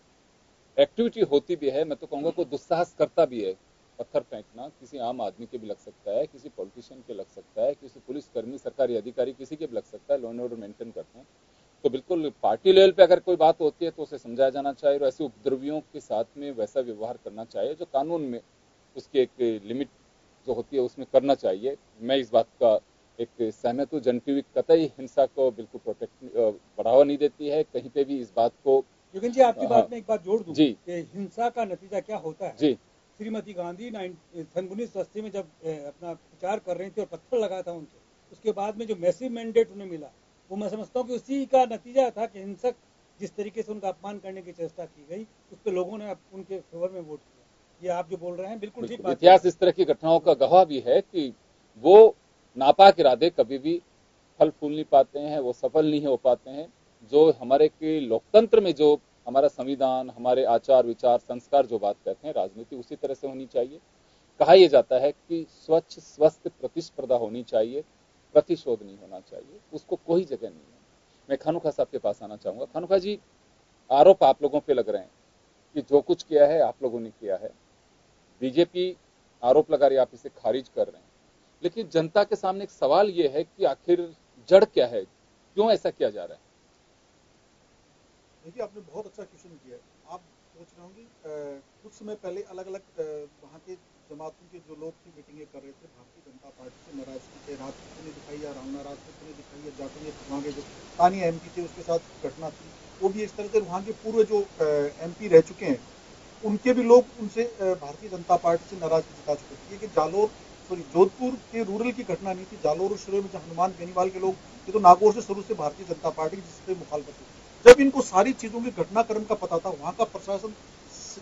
एक्टिविटी होती भी है, मैं तो कहूंगा कोई दुस्साहस करता भी है, पत्थर फेंकना किसी आम आदमी के भी लग सकता है, किसी पॉलिटिशियन के लग सकता है, किसी पुलिसकर्मी, सरकारी अधिकारी, किसी के भी लग सकता है, लॉ एंड ऑर्डर मेंटेन करते हैं। तो बिल्कुल पार्टी लेवल पे अगर कोई बात होती है तो उसे समझाया जाना चाहिए, और ऐसे उपद्रवियों के साथ में वैसा व्यवहार करना चाहिए जो कानून में उसकी एक लिमिट जो होती है उसमें करना चाहिए। मैं इस बात का एक सहमत हूँ। जन टीवी कतई हिंसा को बिल्कुल बढ़ावा नहीं देती है, कहीं पे भी इस बात को। योगेंद्र जी, आपकी बात में एक बात जोड़ दूं जी, कि हिंसा का नतीजा क्या होता है। जी, श्रीमती गांधी 1980 में जब अपना प्रचार कर रही थी और पत्थर लगा था उनसे, उसके बाद में जो मैसिव मैंडेट उन्हें मिला, वो मैं समझता हूँ कि उसी का नतीजा था कि हिंसक जिस तरीके से उनका अपमान करने की चेष्टा की गई, उस पर लोगों ने उनके फेवर में वोट किया। ये आप जो बोल रहे हैं बिल्कुल ठीक बात। इतिहास इस तरह की घटनाओं का गवाह भी है कि वो नापाक इरादे कभी भी फल फूल नहीं पाते हैं, वो सफल नहीं हो पाते हैं। जो हमारे के लोकतंत्र में जो हमारा संविधान, हमारे आचार विचार, संस्कार जो बात कहते हैं, राजनीति उसी तरह से होनी चाहिए। कहा यह जाता है कि स्वच्छ स्वस्थ प्रतिस्पर्धा होनी चाहिए, प्रतिशोध नहीं होना चाहिए, उसको कोई जगह नहीं है। मैं खानोखा साहब के पास आना चाहूंगा। खानोखा जी, आरोप आप लोगों पे लग रहे हैं कि जो कुछ किया है आप लोगों ने किया है, बीजेपी आरोप लगा रही है, आप इसे खारिज कर रहे हैं, लेकिन जनता के सामने एक सवाल यह है कि आखिर जड़ क्या है, क्यों ऐसा किया जा रहा है? देखिए, आपने बहुत अच्छा क्वेश्चन किया है। आप सोच रहे होंगे कुछ समय पहले अलग अलग वहाँ के जमातों के जो लोग थे मीटिंगें कर रहे थे, भारतीय जनता पार्टी से नाराजगी के राजपूत ने दिखाई या राम राजपूत ने दिखाई या जाटों ने, वहाँ के जो स्थानीय एमपी थे उसके साथ घटना थी, वो भी इस तरह से वहाँ के पूर्व जो एमपी रह चुके हैं उनके भी लोग उनसे भारतीय जनता पार्टी से नाराजगी जता चुके थे। कि जोधपुर के रूरल की घटना नहीं थी, जालोर और शुरू में हनुमान बेनीवाल के लोग, ये तो नागौर से शुरू से भारतीय जनता पार्टी जिससे मुखालफत थी, जब इनको सारी चीजों के घटनाक्रम का पता था, वहां का प्रशासन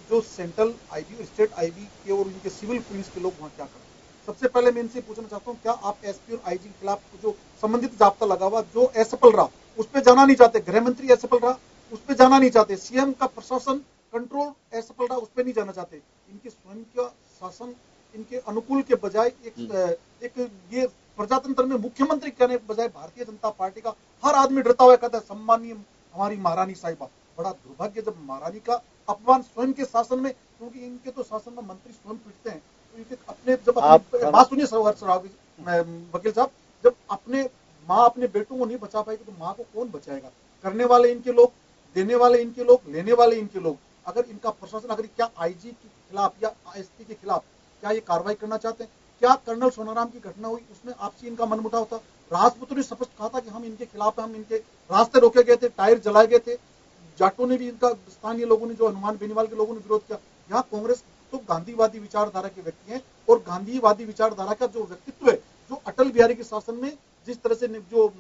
जो सेंट्रल आईजी और स्टेट आईजी के और उनके सिविल पुलिस के लोग वहां क्या कर रहे हैं? सबसे पहले मैं इनसे पूछना चाहता हूं, क्या आप एसपी और आईजी के खिलाफ जो संबंधित जाब्ता लगा हुआ जो असफल रहा उस पर जाना नहीं चाहते? गृह मंत्री असफल रहा उस पर जाना नहीं चाहते? सीएम का प्रशासन कंट्रोल असफल रहा उस पर नहीं जाना चाहते? इनके स्वयं का शासन इनके अनुकूल के बजाय एक ये प्रजातंत्र में मुख्यमंत्री कहने के बजाय भारतीय जनता पार्टी का हर आदमी डरता हुआ कहता है सम्मानीय हमारी महारानी साहिबा। बड़ा दुर्भाग्य जब महारानी का अपमान स्वयं के शासन में, क्योंकि इनके तो शासन में मंत्री स्वयं पीटते हैं, तो इनके अपने जब बात सुनिए वकील साहब, जब अपने माँ अपने बेटों को नहीं बचा पाएगी तो माँ को कौन बचाएगा? करने वाले इनके लोग, देने वाले इनके लोग, लेने वाले इनके लोग। अगर इनका प्रशासन अगर क्या आईजी के खिलाफ या एसपी के खिलाफ क्या ये कार्रवाई करना चाहते हैं? क्या कर्नल सोनाराम की घटना हुई उसमें आपसी इनका मनमुटाव था? राजपूतों ने स्पष्ट कहा था कि हम इनके खिलाफ हैं, हम इनके रास्ते रोके गए थे, टायर जलाए गए थे। जाटों ने भी इनका, स्थानीय लोगों ने, जो हनुमान बेनीवाल के लोगों ने विरोध किया। यहाँ कांग्रेस तो गांधीवादी विचारधारा के व्यक्ति हैं और गांधीवादी विचारधारा का जो व्यक्तित्व है, जो अटल बिहारी के शासन में जिस तरह से जो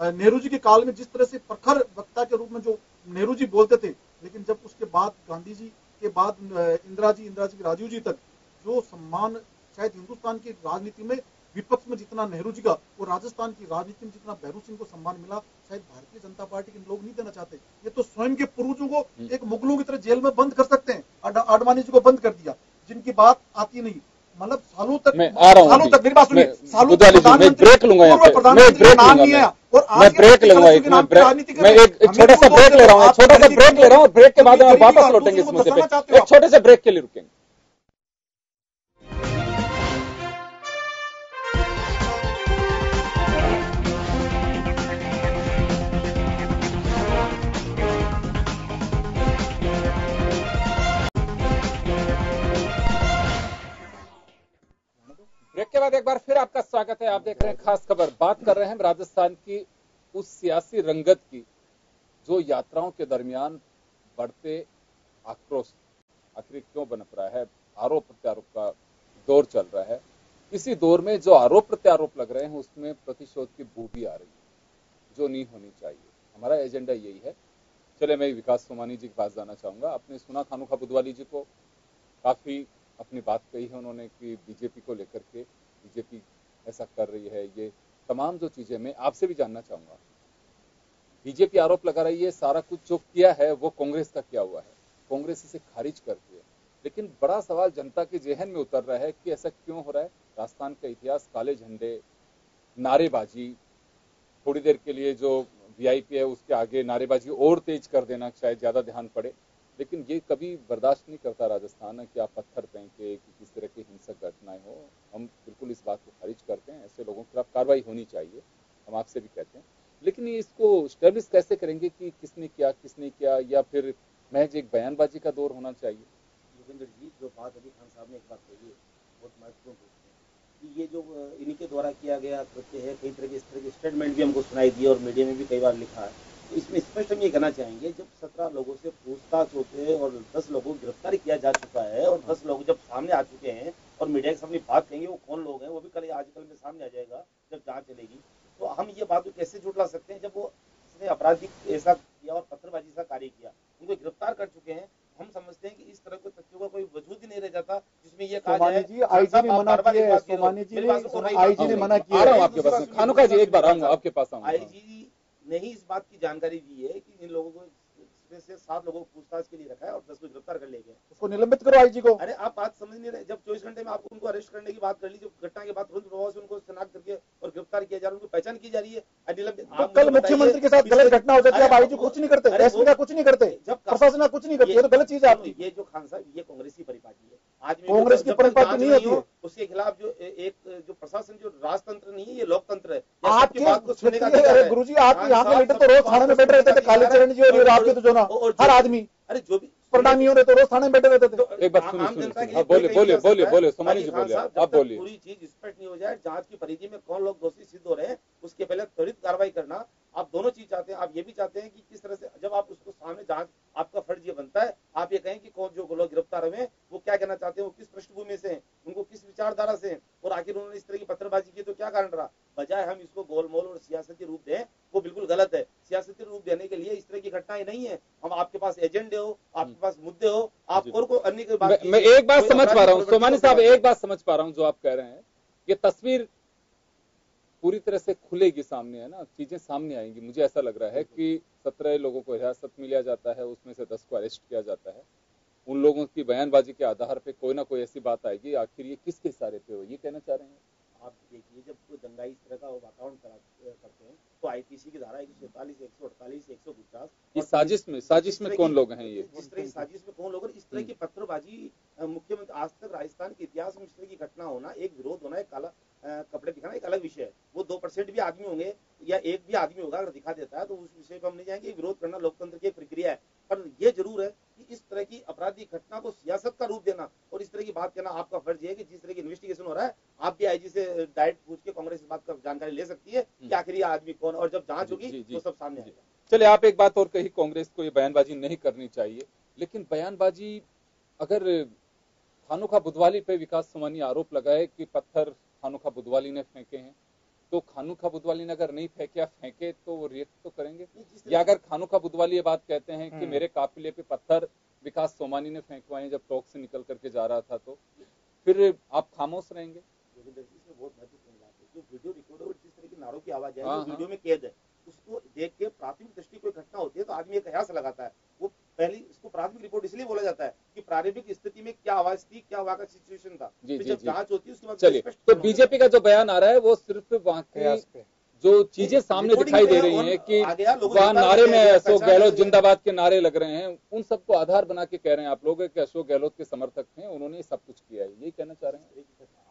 नेहरू जी के काल में जिस तरह से प्रखर वक्ता के रूप में जो नेहरू जी बोलते थे, लेकिन जब उसके बाद गांधी जी के बाद इंदिरा जी राजीव जी तक जो सम्मान शायद हिंदुस्तान की राजनीति में विपक्ष में जितना नेहरू जी का और राजस्थान की राजनीति में जितना भैरू सिंह को सम्मान मिला, शायद भारतीय जनता पार्टी के लोग नहीं देना चाहते। ये तो स्वयं के पूर्वजों को एक मुगलों की तरह जेल में बंद कर सकते हैं। आडवाणी जी को बंद कर दिया, जिनकी बात आती नहीं, मतलब सालों तक, मैं आ रहा हूं, सालों तक मेरी बात सुनिए, सालों तक ब्रेक लूंगा यहाँ पे, मैं ब्रेक लूंगा, और मैं ब्रेक लूंगा, मैं एक छोटा सा ब्रेक ले रहा हूँ, छोटा सा ब्रेक ले रहा हूँ, ब्रेक के बाद हम वापस लौटेंगे इस मुद्दे पे, एक छोटे से ब्रेक के लिए रुकेंगे। ब्रेक के बाद एक बार फिर आपका स्वागत है। आप देख रहे हैं खास खबर। बात कर रहे हैं राजस्थान की उस सियासी रंगत की जो यात्राओं के दरमियान बढ़ते आक्रोश आखिर क्यों बनप रहा है। आरोप प्रत्यारोप का दौर चल रहा है। इसी दौर में जो आरोप प्रत्यारोप लग रहे हैं उसमें प्रतिशोध की बू भी आ रही है जो नहीं होनी चाहिए। हमारा एजेंडा यही है। चले मैं विकास सोमानी जी के पास जाना चाहूंगा। आपने सुना खानुखा बुधवाली जी को, काफी अपनी बात कही है उन्होंने कि बीजेपी को लेकर के बीजेपी ऐसा कर रही है, ये तमाम जो चीजें मैं आपसे भी जानना चाहूंगा। बीजेपी आरोप लगा रही है सारा कुछ जो किया है वो कांग्रेस का किया हुआ है, कांग्रेस इसे खारिज करती है, लेकिन बड़ा सवाल जनता के जेहन में उतर रहा है कि ऐसा क्यों हो रहा है। राजस्थान का इतिहास, काले झंडे, नारेबाजी, थोड़ी देर के लिए जो वीआईपी है उसके आगे नारेबाजी और तेज कर देना, शायद ज्यादा ध्यान पड़े, लेकिन ये कभी बर्दाश्त नहीं करता राजस्थान कि आप पत्थर फेंके, कि किस तरह की हिंसक घटनाएं हो। हम बिल्कुल इस बात को खारिज करते हैं, ऐसे लोगों के खिलाफ कार्रवाई होनी चाहिए, हम आपसे भी कहते हैं। लेकिन ये इसको स्टैब्लिश कैसे करेंगे कि किसने किया, या फिर महज एक बयानबाजी का दौर होना चाहिए। योगेंद्र जी, जो बात अभी खान साहब ने एक बात कही है बहुत महत्वपूर्ण कि ये जो इन्हीं के द्वारा किया गया कृत्य है, कई तरह के इस तरह के स्टेटमेंट भी हमको सुनाई दिए और मीडिया में भी कई बार लिखा है। तो इसमें स्पष्ट हम ये कहना चाहेंगे, जब 17 लोगों से पूछताछ होते हैं और 10 लोगों को गिरफ्तार किया जा चुका है और 10 लोग जब सामने आ चुके हैं और मीडिया के सामने बात कहेंगे वो कौन लोग हैं, वो भी कल आजकल में सामने आ जाएगा जब जांच चलेगी। तो हम ये बात को कैसे झुठला सकते हैं जब वो इसने आपराधिक ऐसा किया और पत्थरबाजी सा कार्य किया, उनको गिरफ्तार कर चुके हैं। हम समझते हैं कि इस तरह के तथ्यों का कोई वजूद ही नहीं रह जाता जिसमें ये कहा जाए जी आईजी ने मना किया है, सोमानी जी ने आईजी ने मना किया है। आपके पास खानुका जी एक बार आऊंगा आपके पास। आईजी ने ही इस बात की जानकारी दी है कि इन लोगों को से 7 लोगों को पूछताछ के लिए रखा है और 10 को गिरफ्तार कर ले गए। उसको निलंबित करो आईजी को। अरे आप बात समझ नहीं रहे, जब 24 घंटे में आपको उनको अरेस्ट करने की बात कर ली, जो घटना के बाद तुरंत प्रभाव से उनको शनाख्त करके और गिरफ्तार किया जा रहा है, उनको पहचान की जा रही है। कल मुख्यमंत्री के साथ गलत घटना हो जाती है, आप आईजी कुछ नहीं करते, एसपी का कुछ नहीं करते, जब प्रशासन कुछ नहीं करती, ये तो गलत चीज है आपकी। ये जो खान साहब, ये कांग्रेस की परिपाटी है। आज कांग्रेस की परिपाटी नहीं होती है। उसके खिलाफ जो एक जो प्रशासन, जो राजतंत्र नहीं है, ये लोकतंत्र है। आपकी बात को सुनने का गुरु जी, आपके यहाँ के लीडर तो रोज थाने में बैठे रहते थे, कालीचरण जी और आपके तो जो ना हर आदमी, अरे जो भी प्रणामियों ने तो रोज थाने में बैठे रहते थे। एक बात बोलिए सोमानी जी, बोलिए आप बोलिए। पूरी चीज स्पष्ट नहीं हो जाए, जांच की परिधि में कौन लोग दोषी सिद्ध हो रहे हैं, उसके पहले त्वरित कार्रवाई करना। आप दोनों चीज चाहते हैं। आप ये भी चाहते हैं कि किस तरह से जब आप उसको सामने जांच, आपका फर्ज ये बनता है, आप ये कहें कि कौन जो लोग गिरफ्तार हुए वो क्या कहना चाहते हैं, वो किस पृष्ठभूमि से हैं, उनको किस विचारधारा से, और आखिर उन्होंने इस तरह की पत्थरबाजी की तो क्या कारण रहा। बजाय हम इसको गोलमोल और सियासती रूप दें, वो बिल्कुल गलत है। सियासती रूप देने के लिए इस तरह की घटनाएं नहीं है। हम आपके पास एजेंडे हो, आपके पास मुद्दे हो, आप और को अन्य की बात। मैं एक बात समझ पा रहा हूँ सोमानी साहब, एक बात समझ पा रहा हूँ जो आप कह रहे हैं, ये तस्वीर पूरी तरह से खुलेगी सामने, है ना, चीजें सामने आएंगी। मुझे ऐसा लग रहा है कि 17 लोगों को हिरासत में लिया जाता है, उसमें से 10 को अरेस्ट किया जाता है। उन लोगों की बयानबाजी के आधार पे कोई ना कोई ऐसी बात आएगी, आखिर ये किसके इशारे पे हो, ये कहना चाह रहे हैं आप। देखिए, जब कोई दंगाई इस तरह का वातावरण करते हैं तो आईपीसी की धारा 147, 148, 149, इस साजिश में कौन लोग हैं, ये जिस तरह की साजिश में कौन लोग, इस तरह की पत्थरबाजी, मुख्यमंत्री आज तक राजस्थान के इतिहास में इस तरह की घटना होना, एक विरोध होना, एक काला कपड़े दिखाना एक अलग विषय है। वो 2% भी आदमी होंगे या एक भी आदमी होगा अगर दिखा देता है तो उस विषय पर हम नहीं जाएंगे। विरोध करना लोकतंत्र की एक प्रक्रिया है, पर यह जरूर है कि इस तरह की आपराधिक घटना को सियासत का रूप देना और इस तरह की बात करना आपका फर्ज है कि जिस तरह की इन्वेस्टिगेशन हो रहा है आप भी आईजी से डायरेक्ट पूछ के कांग्रेस इस बात का जानकारी ले सकती है कि आखिर ये आदमी कौन, और जब जांच होगी तो सब सामने आएगा। चलिए, आप एक बात और कही, कांग्रेस को ये बयानबाजी नहीं करनी चाहिए, लेकिन बयानबाजी अगर खानोखा बुधवाली पे विकास सोमानी आरोप लगाए कि पत्थर खानोखा बुधवाली ने फेंके हैं, तो खानोखा बुधवाली ने अगर नहीं फेंके या फेंके तो वो रिएक्ट तो करेंगे। या अगर खानोखा बुधवाली ये बात कहते हैं कि मेरे काफिले पे पत्थर विकास सोमानी ने फेंकवाए जब टॉक से निकल करके जा रहा था, तो फिर आप खामोश रहेंगे। इसमें बहुत महत्वपूर्ण बात है, जो वीडियो रिकॉर्डर जिस तरह की नारों की आवाज है, वीडियो में कैद है, उसको देख के प्राथमिक दृष्टि कोई घटना होती है तो आदमी एक कयास लगाता है। वो पहली इसको प्राथमिक रिपोर्ट इसलिए बोला जाता है कि प्रारंभिक स्थिति में क्या आवाज थी, क्या वहां का सिचुएशन था, जब जांच होती है उसके बाद। चलिए, तो बीजेपी का जो बयान आ रहा है वो सिर्फ वहां की जो चीजें सामने दिखाई दे रही हैं कि वहां नारे में अशोक गहलोत जिंदाबाद के नारे लग रहे हैं, उन सबको आधार बना के कह रहे हैं आप लोग कि अशोक गहलोत के समर्थक हैं, उन्होंने सब कुछ किया है, यही कहना चाह रहे हैं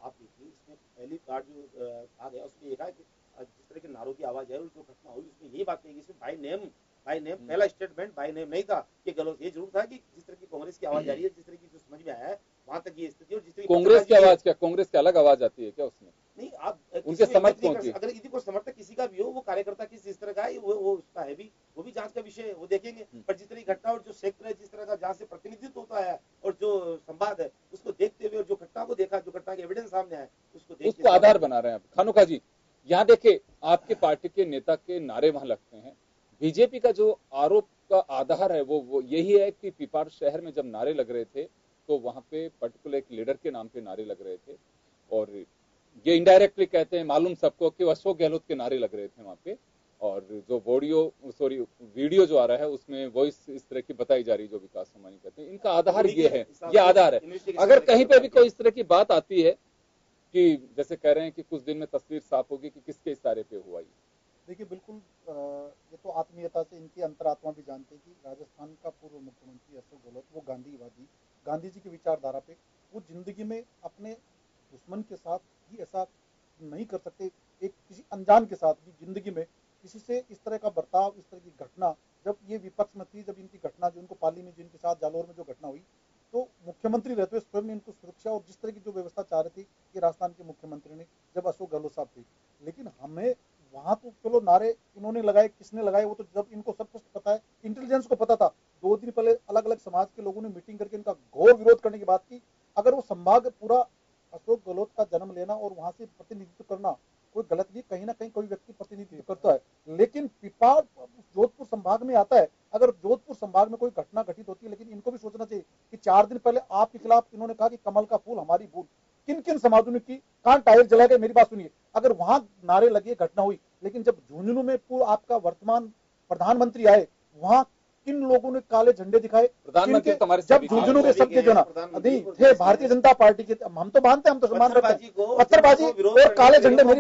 आप। देखिए, इसमें पहली बात जो आ गया उसमें ये कहा कि जिस तरह की नारों की आवाज है और जो घटना हुई उसमें यही बात कही, इसमें बाय नेम पहला स्टेटमेंट बाय नेम नहीं था कि गलत। ये जरूर था कि जिस तरह की कांग्रेस की आवाज आ रही है, जिस तरह की जो समझ में आया है वहां तक ये स्थिति, और जिस तरह कांग्रेस की आवाज, क्या कांग्रेस की अलग आवाज आती है क्या उसमें? नहीं, आप उनके समर्थकों की, अगर यदि कोई समर्थक किसी का भी हो, वो कार्यकर्ता किस तरह का है वो उसका है भी, वो भी जांच का विषय है, वो देखेंगे। पर जिस तरह की घटना और जो क्षेत्र है, जिस तरह का जहाँ से प्रतिनिधित्व होता है और जो संवाद है, उसको देखते हुए और जो घटना को देखा, जो घटना के एविडेंस सामने आए, उसको आधार बना रहे हैं। खानोखा जी, यहाँ देखे आपके पार्टी के नेता के नारे वहां लगते हैं, बीजेपी का जो आरोप का आधार है वो यही है कि पीपाड़ शहर में जब नारे लग रहे थे तो वहां पे पर्टिकुलर एक लीडर के नाम पे नारे लग रहे थे, और ये इनडायरेक्टली कहते हैं मालूम सबको कि अशोक गहलोत के नारे लग रहे थे वहां पे, और जो वीडियो जो आ रहा है उसमें वॉइस इस तरह की बताई जा रही है जो विकास सोमानी कहते हैं। इनका आधार ये है, ये आधार है। अगर कहीं पे भी कोई इस तरह की बात आती है कि जैसे कह रहे हैं कि कुछ दिन में तस्वीर साफ होगी कि किसके इशारे पे हुआ, देखिए बिल्कुल ये तो आत्मीयता से इनकी अंतरात्मा भी जानते हैं कि राजस्थान का पूर्व मुख्यमंत्री अशोक गहलोत वो गांधीवादी, गांधी जी की विचारधारा पे, वो जिंदगी में अपने दुश्मन के साथ भी ऐसा नहीं कर सकते, एक किसी अनजान के साथ भी जिंदगी में किसी से इस तरह का बर्ताव, इस तरह की घटना, जब ये विपक्ष में थी, जब इनकी घटना जो इनको पाली में जिनके साथ जालौर में जो घटना हुई, तो मुख्यमंत्री रहते हुए स्वयं इनको सुरक्षा और जिस तरह की जो व्यवस्था चाह रही थी कि राजस्थान के मुख्यमंत्री ने, जब अशोक गहलोत साहब थे। लेकिन हमें वहां तो चलो नारे इन्होंने लगाए, किसने लगाए वो तो जब इनको सब कुछ पता है, इंटेलिजेंस को पता था। 2 दिन पहले अलग अलग समाज के लोगों ने मीटिंग करके इनका घोर विरोध करने की बात की। अगर वो संभाग पूरा अशोक गहलोत का जन्म लेना और वहां से प्रतिनिधित्व करना कोई गलत नहीं, कहीं ना कहीं कोई व्यक्ति प्रतिनिधित्व करता है, लेकिन पिपाड़ जोधपुर संभाग में आता है। अगर जोधपुर संभाग में कोई घटना घटित होती है, लेकिन इनको भी सोचना चाहिए कि 4 दिन पहले आपके खिलाफ इन्होंने कहा कि कमल का फूल हमारी भूल, किन किन समाजों ने की, कहां टायर जला गए, मेरी बात सुनिए। अगर वहां नारे लगे, घटना हुई, लेकिन जब झुंझुनू में पूरा आपका वर्तमान प्रधानमंत्री आए, वहां किन लोगों ने काले झंडे दिखाए? प्रधानमंत्री जब झुंझुनू के सबके जो ना नहीं थे भारतीय जनता पार्टी के, हम तो मानते हैं, हम तो सम्मान करते हैं, पत्थरबाजी और काले झंडे, मेरी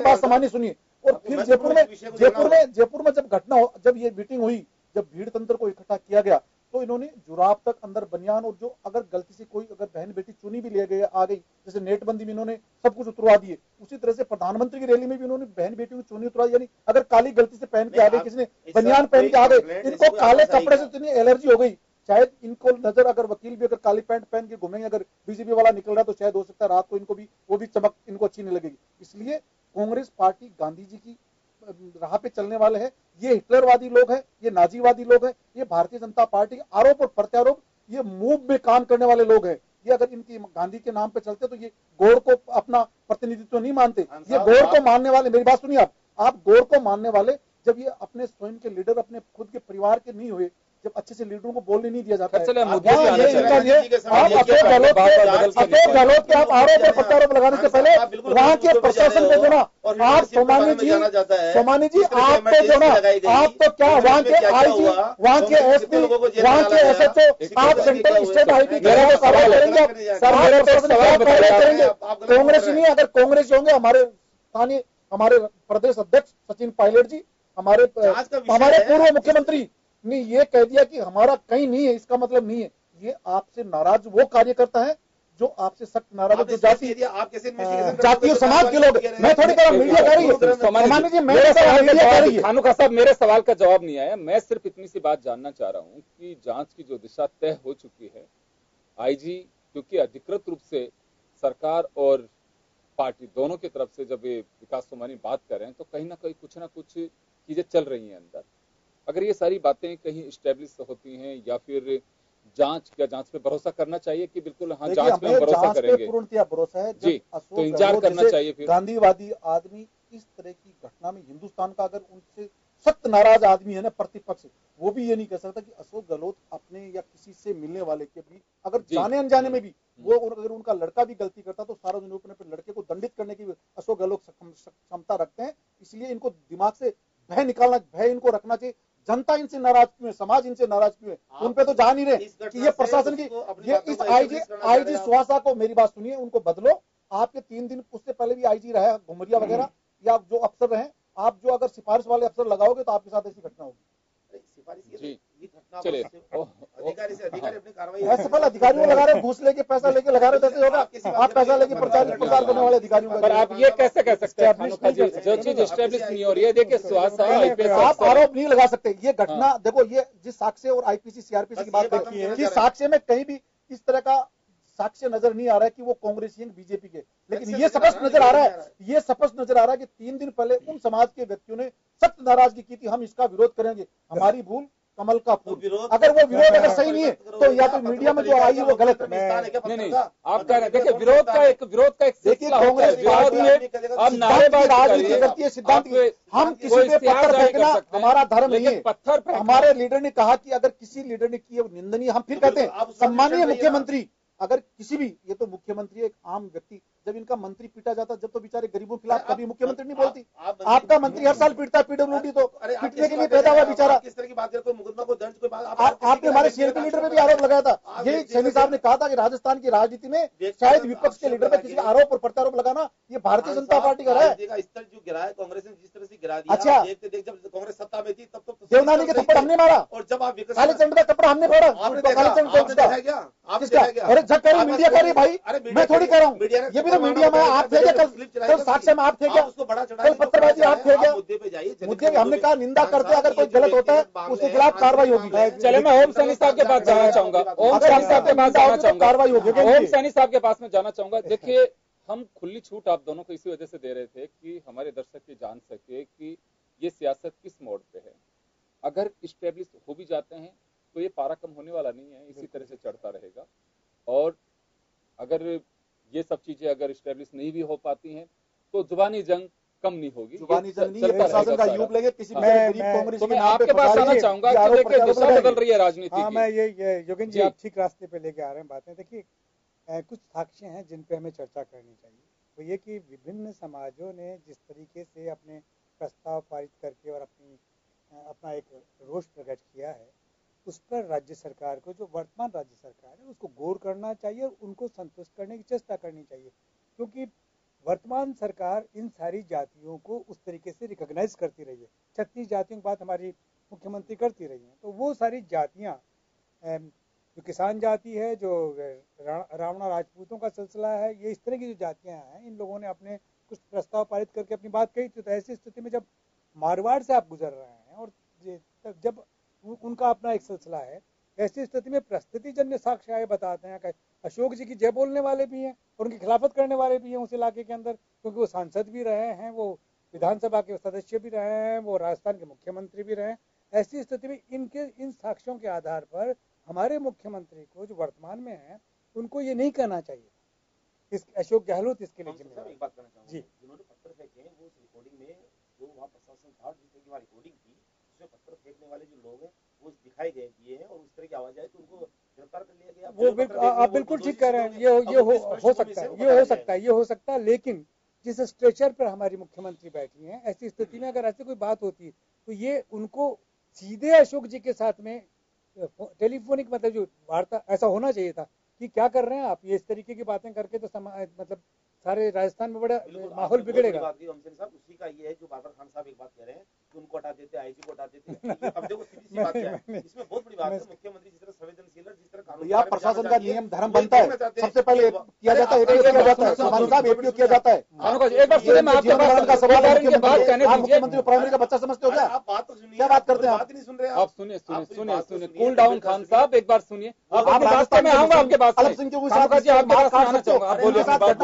बात सामान्य सुनिए। और फिर जयपुर में जब घटना हो, जब ये मीटिंग हुई, जब भीड़ तंत्र को इकट्ठा किया गया, तो इन्होंने जुराब तक अंदर बनियान, और जो अगर गलती से कोई अगर बहन बेटी चुनी भी ले गए आ गई, जैसे नेटबंदी में इन्होंने सब कुछ उतरवा दिए, उसी तरह से प्रधानमंत्री की रैली में भी इन्होंने बहन बेटियों की चुनी उतरवा दी। यानी अगर काली गलती से पहन के आ गई, किसी ने बनियान पहन के आ गए, इनको काले कपड़े से इतनी एलर्जी हो गई, शायद इनको नजर, अगर वकील भी अगर काली पैंट पहन के घूमेंगे, अगर बीजेपी वाला निकल रहा है तो शायद हो सकता है रात को इनको भी वो भी चमक इनको अच्छी नहीं लगेगी। इसलिए कांग्रेस पार्टी गांधी जी की राह पे चलने वाले हैं। ये हिटलरवादी लोग हैं, ये नाजीवादी लोग हैं, ये भारतीय जनता पार्टी के आरोप और प्रत्यारोप, ये मूव में काम करने वाले लोग हैं। ये अगर इनकी गांधी के नाम पे चलते तो ये गौड़ को अपना प्रतिनिधित्व नहीं मानते। ये गौड़ को मानने वाले, मेरी बात सुनिए आप गौड़ को मानने वाले जब ये अपने स्वयं के लीडर अपने खुद के परिवार के नहीं हुए, जब अच्छे से लीडरों को बोलने नहीं दिया जाता है, अशोक गहलोत के आप आरोप और प्रत्यारोप लगाने से पहले वहाँ के प्रशासन को जो ना, आप सोमानी जी आपको जो ना, आप तो क्या वहाँ के आईजी, वहाँ के एसपी, वहाँ के एसएचओ, आप सेंट्रल स्टेट आईबी के सवाल करेंगे, कांग्रेस ही नहीं, अगर कांग्रेस होंगे हमारे स्थानीय, हमारे प्रदेश अध्यक्ष सचिन पायलट जी, हमारे पूर्व मुख्यमंत्री ने ये कह दिया कि हमारा कहीं नहीं है, इसका मतलब नहीं है। ये आपसे नाराज वो कार्यकर्ता है जो आपसे सख्त नाराज है, जो जातीय समाज के लोग। मैं थोड़ी कह रहा, मीडिया कह रही है, सामान्य जी मीडिया कह रही है। खानों साहब, मेरे सवाल का जवाब नहीं आया। मैं सिर्फ इतनी सी बात जानना चाह रहा हूं कि जांच की जो दिशा तय हो चुकी है, आईजी क्योंकि अधिकृत रूप से सरकार और पार्टी दोनों की तरफ से जब ये विकास सोमानी बात कर रहे हैं, तो कहीं ना कहीं कुछ ना कुछ चीजें चल रही हैं अंदर। अगर ये सारी बातें कहीं इस्टेब्लिश होती हैं, या फिर जांच पे भरोसा करना चाहिए कि बिल्कुल हाँ जांच में भरोसा करेंगे, पूर्णतया भरोसा है जी, तो इंतजार करना चाहिए। फिर गांधीवादी आदमी इस तरह की घटना में हिंदुस्तान का अगर उनसे सख्त नाराज आदमी है ना प्रतिपक्ष, वो भी ये नहीं कह सकता कि अशोक गहलोत अपने या किसी से मिलने वाले के भी अगर जाने अनजाने में भी वो अगर उनका लड़का भी गलती करता तो सार्वजनिक रूप में अपने लड़के को दंडित करने की अशोक गहलोत क्षमता रखते हैं। इसलिए इनको दिमाग से भय निकालना, भय इनको रखना चाहिए। जनता इनसे नाराज क्यों है, समाज इनसे नाराज क्यों है, उन पे तो जान ही रहे कि ये प्रशासन की, ये इस आईजी सुहासा को, मेरी बात सुनिए, उनको बदलो। आपके 3 दिन उससे पहले भी आईजी रहा घुमरिया वगैरह, या जो अफसर रहे, आप जो अगर सिफारिश वाले अफसर लगाओगे तो आपके साथ ऐसी घटना होगी। चलिए, असफल अधिकारियों लगा रहे, घूस लेके पैसा लेके लगा रहे, कैसे होगा? आप पैसा लेके प्रचार करने वाले अधिकारियों पर आप ये कैसे कह सकते हैं जो चीज एस्टेब्लिश नहीं हो रही है? देखिए, आप आरोप नहीं लगा सकते। ये घटना देखो, ये जिस साक्ष्य और आईपीसी सीआरपीसी की बात देखी है कि साक्ष्य में कहीं भी इस तरह का साक्ष्य नजर नहीं आ रहा है कि वो कांग्रेसी बीजेपी के, लेकिन ये स्पष्ट नजर आ रहा है, ये स्पष्ट नजर आ रहा है कि 3 दिन पहले उन समाज के व्यक्तियों ने सख्त नाराजगी की थी, हम इसका विरोध करेंगे, हमारी भूल कमल का फूल। अगर वो विरोध अगर सही नहीं है तो या तो मीडिया में जो आई है वो गलत है। नहीं, आप कह रहे हैं, देखिए विरोध का एक देखिए, कांग्रेस पार्टी अब नारेबाजी राजनीति करती है, सिद्धांत। हम किसी पे पत्थर फेंकना हमारा धर्म नहीं है। पत्थर हमारे लीडर ने कहा कि अगर किसी लीडर ने की निंदनीय, हम फिर कहते हैं सम्मानीय मुख्यमंत्री, अगर किसी भी, ये तो मुख्यमंत्री एक आम व्यक्ति, जब इनका मंत्री पीटा जाता जब तो बेचारे गरीबों के खिलाफ कभी मुख्यमंत्री नहीं बोलती। आपका मंत्री हर साल पीटता है, पीडब्ल्यूडी तो पीटने के लिए पैदा हुआ बेचारा। किस तरह की बात करते हो? मुकदमा को दर्ज कोई आपने हमारे सीएलपी लीडर पे भी आरोप लगाया था। ये सैनी साहब ने कहा था कि राजस्थान की राजनीति में शायद विपक्ष के लीडर पे किसी आरोप और प्रत्यारोप लगाना ये भारतीय जनता पार्टी का है। स्तर जो गिरा है कांग्रेस ने, जिस तरह से गिरा दिया, अच्छा, देखते देख जब कांग्रेस सत्ता में थी तब तो देवनानी के थप्पड़ हमने मारा, और जब आप काली चंद का थप्पड़ हमने फोड़ा। अरे जब कह रही मीडिया कह रही भाई, मैं थोड़ी कह रहा हूँ, ये भी तो मीडिया में आप थे क्या? कल साक्ष्य में आप थे क्या? कल पत्थरबाजी आप थे क्या? मुद्दे हमने कहा निंदा करते, अगर कोई गलत होता है उसके खिलाफ कार्रवाई होगी। चले, मैं ओम सैनी साहब के पास जाना चाहूंगा, ओम सैनी साहब के पास जाना चाहूंगा, कार्रवाई होगी। ओम सैनी साहब के पास में जाना चाहूंगा। देखिए, हम खुली छूट आप दोनों को इसी वजह से दे रहे थे कि हमारे दर्शक ये जान सके कि ये सियासत किस मोड़ पे है। अगर इस्टेब्लिश हो भी जाते हैं तो ये पारा कम होने वाला नहीं है, इसी तरह से चढ़ता रहेगा। और अगर ये सब चीजें अगर इस्टेब्लिश नहीं भी हो पाती हैं तो जुबानी जंग कम नहीं होगी, जुबानी जंग नहीं है, प्रशासन का युग लगे किसी कांग्रेस। तो मैं आपके पास आना चाहूंगा कि देखिए दिशा बदल रही है राजनीति की। मैं ये योगेंद्र जी आप ठीक रास्ते पे लेके आ रहे हैं बातें। देखिए, कुछ साक्ष्य हैं जिन पे हमें चर्चा करनी चाहिए। वो ये कि विभिन्न समाजों ने जिस तरीके से अपने प्रस्ताव पारित करके और अपना एक रोष प्रकट किया है, उस पर राज्य सरकार को, जो वर्तमान राज्य सरकार है, उसको गौर करना चाहिए और उनको संतुष्ट करने की चेष्टा करनी चाहिए। क्योंकि वर्तमान सरकार इन सारी जातियों को उस तरीके से रिकॉग्नाइज करती रही है। 36 जातियों की बात हमारी मुख्यमंत्री करती रही हैं। तो वो सारी जातियां, जो किसान जाति है, जो रावणा राजपूतों का सिलसिला है, ये इस तरह की जो जातियां हैं, इन लोगों ने अपने कुछ प्रस्ताव पारित करके अपनी बात कही थी। तो ऐसी स्थिति में जब मारवाड़ से आप गुजर रहे हैं और जब उनका अपना एक सिलसिला है, ऐसी स्थिति में परिस्थितिजन्य साक्ष्य आए बताते हैं कि अशोक जी की जय बोलने वाले भी हैं और उनकी खिलाफत करने वाले भी हैं उस इलाके के अंदर, क्योंकि वो सांसद भी रहे हैं, वो विधानसभा के सदस्य भी रहे हैं, वो राजस्थान के मुख्यमंत्री भी रहे हैं। ऐसी स्थिति में इन साक्ष्यों के आधार पर हमारे मुख्यमंत्री को, जो वर्तमान में है, उनको ये नहीं करना चाहिए। इस अशोक गहलोत इसके लिए हम जिम्मेदार सर एक बात करना चाहूंगा, जी। जिन्होंने पत्थर फेंके हैं वो उस रिकॉर्डिंग में जो वहाँ प्रशासन था, जिस तरह की वहाँ रिकॉर्डिंग थी, उसमें पत्थर फेंकने वाले जो लोग हैं वो दिखाई दिए हैं, और उस तरह की आवाज आई तो उनको गिरफ्तार कर लिया गया। वो आप बिल्कुल ठीक कह रहे हैं, ये हो सकता है, ये हो सकता है, लेकिन जिस स्ट्रेचर पर हमारी मुख्यमंत्री बैठी हैं, ऐसी स्थिति में अगर ऐसी कोई बात होती है तो ये उनको सीधे अशोक जी के साथ में टेलीफोनिक मतलब जो वार्ता ऐसा होना चाहिए था कि क्या कर रहे हैं आप, ये इस तरीके की बातें करके तो मतलब सारे राजस्थान में बड़ा माहौल बिगड़ेगा। उसी का ये है जो बाबर खान साहब एक बात कह रहे हैं कि उनको हटा देते, आईजी को हटा देते। अब देखो सीधी सी बात क्या है, इसमें बहुत बड़ी बात है, मुख्यमंत्री जिस तरह संवेदनशील है, जिस तरह कानून प्रशासन का नियम धर्म बनता है, सबसे पहले किया जाता है, एपीओ किया जाता है। एक बार सुनिए, मैं आपके मुख्यमंत्री प्राइमरी का बच्चा समझते हो क्या? आप बात तो सुनिए, क्या बात करते हैं बात नहीं सुन रहे आप? सुनिए, कूल डाउन खान साहब, एक बार सुनिए। आप राजस्थान में आऊंगा आपके पास, अलग सिंह के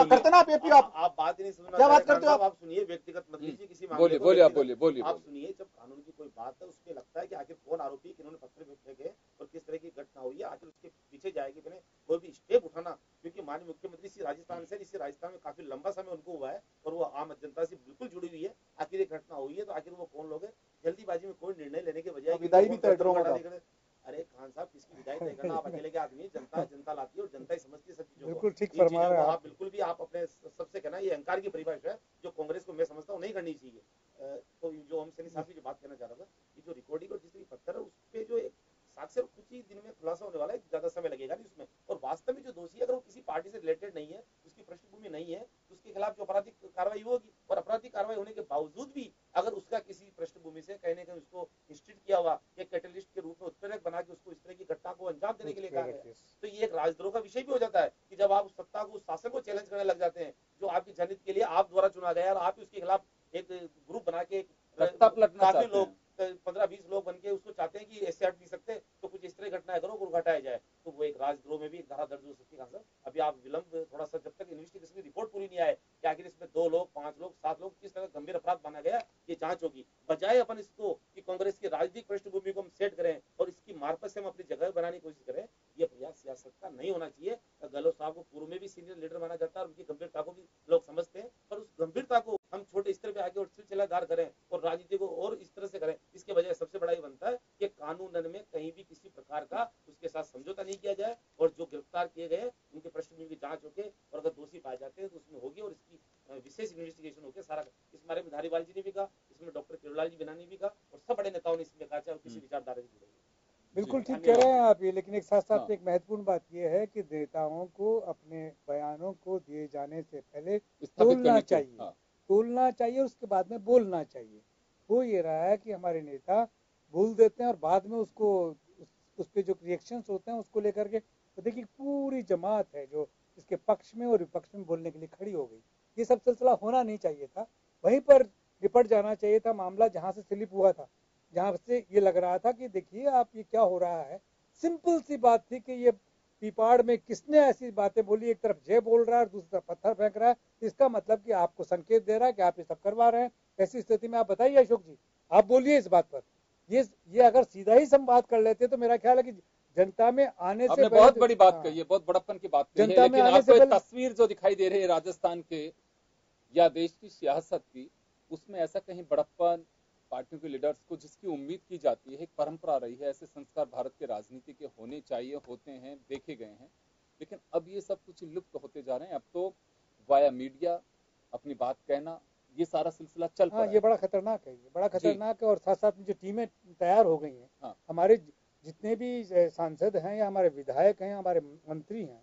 करते ना आप एपीओ, आप बात नहीं सुन रहे, क्या बात करते हो आप? सुनिए, व्यक्तिगत मत लीजिए किसी बोलिए आप बोलिए। आप सुनिए, जब कानून की कोई बात है उसमें लगता है कि आखिर कौन आरोपी, किन्होंने पत्थर फेंके और किस तरह की घटना हुई है, आखिर उसके पीछे जाएगी मैंने कोई भी स्टेप उठाना, क्योंकि माननीय मुख्यमंत्री इसी राजस्थान से, इसी राजस्थान में काफी लंबा समय उनको हुआ है और वो आम जनता से बिल्कुल जुड़ी हुई है। आखिर एक घटना हुई है तो आखिर वो कौन लोग है? जल्दीबाजी में कोई निर्णय लेने के बजाय विदाई भी तय ड्रामा। अरे खान साहब, किसकी विदाई तय करना? आप अकेले के आदमी है, जनता लाती है और जनता ही समझती है सब चीजों को। बिल्कुल ठीक फरमा रहे हैं आप बिल्कुल भी आप अपने सबसे कहना, ये अहंकार की परिभाषा है जो कांग्रेस को मैं समझता हूँ नहीं करनी चाहिए। तो जो हम सैनी साहब की जो बात कहना चाह रहा था, ये जो रिकॉर्डिंग और जिस तरह पत्थर है उस पे जो एक साक्ष्य कुछ ही दिन में खुलासा होने वाला है, ज्यादा समय लगेगा नहीं उसमें। और वास्तव में जो दोषी अगर वो किसी पार्टी से रिलेटेड नहीं है, उसकी पृष्ठभूमि नहीं है, तो उसके खिलाफ जो आपराधिक कार्रवाई होगी, और आपराधिक कार्रवाई होने के बावजूद भी अगर उसका किसी पृष्ठभूमि से कहीं ना कहीं उसको इंस्टिट किया हुआ या कैटलिस्ट के रूप में उत्प्रेरक बना के उसको इस तरह की घटना को अंजाम देने के लिए कहा गया, तो ये एक राजद्रोह का विषय भी हो जाता है कि जब आप सत्ता को, शासन को चैलेंज करने लग जाते हैं, जो आपकी जनहित के लिए आप द्वारा चुना गया और आप उसके खिलाफ एक ग्रुप बना के काफी लोग 15-20 लोग बनके उसको चाहते हैं कि ऐसे हट नहीं सकते, तो कुछ इस तरह घटनाएं करो और घटाया जाए, तो वो एक राजद्रोह में भी एक धारा दर्ज हो सकती है। अभी आप विलंब थोड़ा सा, जब तक इन्वेस्टिगेशन की रिपोर्ट पूरी नहीं आए कि आखिर इसमें 2 लोग, 5 लोग, 7 लोग किस तरह गंभीर अपराध माना गया, ये जांच होगी। बजाय अपन इसको कि कांग्रेस की राजनीतिक पृष्ठभूमि को हम सेट करें और इसकी मार्फत से हम अपनी जगह बनाने की कोशिश करें, ये प्रयास सियासत का नहीं होना चाहिए। गहलोत साहब को पूर्व में भी सीनियर लीडर माना जाता है और उनकी गंभीरता को भी लोग समझते हैं, पर उस गंभीरता को हम छोटे स्तर पे आगे और सिलसिलादार करें और राजनीति को और इस तरह से करें, इसके बजाय सबसे बड़ा ये बनता है कि कानून में कहीं भी किसी प्रकार का उसके साथ समझौता नहीं किया जाए और जो गिरफ्तार किए गए उनके पृष्ठभूमि की जांच होके और अगर दोषी पाए जाते हैं तो उसमें होगी और इसकी विशेष इन्वेस्टिगेशन होकर सारा। इस बारे में धारीवाल जी ने भी कहा, इसमें डॉक्टर किरोड़लाल जी बिना ने भी कहा और सब बड़े नेताओं ने इसमें कहा, चाहे किसी विचारधारा से जुड़े। बिल्कुल ठीक कह रहे हैं आप ये, लेकिन एक साथ साथ एक महत्वपूर्ण बात यह है कि नेताओं को अपने बयानों को दिए जाने से पहले तोलना चाहिए, उसके बाद में बोलना चाहिए। हो ये रहा है कि हमारे नेता बोल देते हैं और बाद में उसको उस पे जो रिएक्शंस होते हैं उसको लेकर के, तो देखिए पूरी जमात है जो इसके पक्ष में और विपक्ष में बोलने के लिए खड़ी हो गई। ये सब सिलसिला होना नहीं चाहिए था, वहीं पर निपट जाना चाहिए था मामला जहां से स्लिप हुआ था, जहां से ये लग रहा था कि देखिए आप ये क्या हो रहा है। सिंपल सी बात थी कि ये पीपाड़ में किसने ऐसी बातें बोली, एक तरफ जय बोल रहा है और दूसरी तरफ पत्थर फेंक रहा है, इसका मतलब कि आपको संकेत दे रहा है कि आप ये सब करवा रहे हैं। ऐसी स्थिति में आप बताइए अशोक जी, आप बोलिए इस बात पर। ये अगर सीधा ही संवाद कर लेते तो मेरा ख्याल है कि जनता में आने से बहुत बड़ी बात कही है, बहुत बड़प्पन की बात कही है, लेकिन आपको तस्वीर जो दिखाई दे रही है राजस्थान के या देश की सियासत की, उसमें ऐसा कहीं बड़प्पन पार्टियों के लीडर्स को जिसकी उम्मीद की जाती है, एक परंपरा रही है, ऐसे संस्कार भारत के राजनीति के होने चाहिए, होते हैं, देखे गए हैं, लेकिन अब ये सब कुछ लुप्त होते जा रहे हैं। अब तो वाया मीडिया अपनी बात कहना, ये सारा सिलसिला चल पड़ा है। ये बड़ा खतरनाक है, ये बड़ा खतरनाक है। और साथ साथ में जो टीमें तैयार हो गई हैं, हमारे जितने भी सांसद हैं या हमारे विधायक हैं, हमारे मंत्री हैं,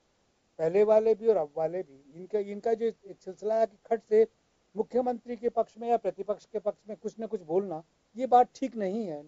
पहले वाले भी और अब वाले भी, इनका जो एक सिलसिला है कि खट से मुख्यमंत्री के पक्ष में या प्रतिपक्ष के पक्ष में कुछ न कुछ बोलना, ये बात ठीक नहीं है।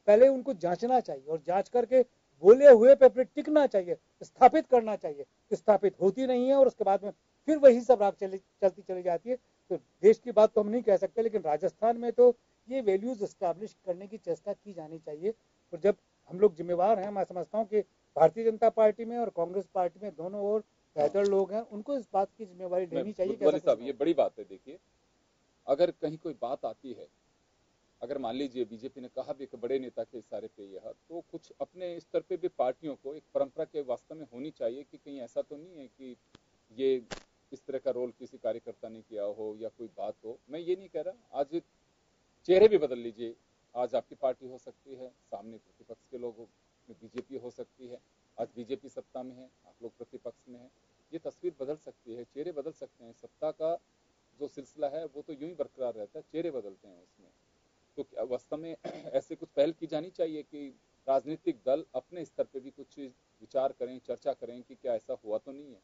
पहले उनको जांचना चाहिए और जांच करके बोले हुए पे फिर टिकना चाहिए, स्थापित करना चाहिए। स्थापित होती नहीं है और उसके बाद में फिर वही सब राग चलती चली जाती है। तो देश की बात तो हम नहीं कह सकते, लेकिन राजस्थान में तो ये वैल्यूज एस्टैब्लिश करने की चेष्टा की जानी चाहिए। और जब हम लोग जिम्मेवार हैं, मैं समझता हूँ कि भारतीय जनता पार्टी में और कांग्रेस पार्टी में दोनों ओर बेहतर लोग हैं, उनको इस बात की जिम्मेवारी लेनी चाहिए। साहब, ये बड़ी बात है। देखिए, अगर कहीं कोई बात आती है अगर मान लीजिए बीजेपी ने कहा भी कि बड़े नेता के इशारे पे यह, तो कुछ अपने स्तर पे भी पार्टियों को एक परंपरा के वास्तव में होनी चाहिए कि कहीं ऐसा तो नहीं है कि ये इस तरह का रोल किसी कार्यकर्ता ने किया हो या कोई बात हो। मैं ये नहीं कह रहा, आज चेहरे भी बदल लीजिए, आज आपकी पार्टी हो सकती है, सामने प्रतिपक्ष के लोग बीजेपी हो सकती है, आज बीजेपी सत्ता में है, आप लोग प्रतिपक्ष में है, ये तस्वीर बदल सकती है, चेहरे बदल सकते हैं। सत्ता का जो सिलसिला है वो तो यूं ही बरकरार रहता है, चेहरे बदलते हैं उसमें। तो क्या वास्तव में ऐसे कुछ पहल की जानी चाहिए कि राजनीतिक दल अपने स्तर पे भी कुछ विचार करें, चर्चा करें कि क्या ऐसा हुआ तो नहीं है।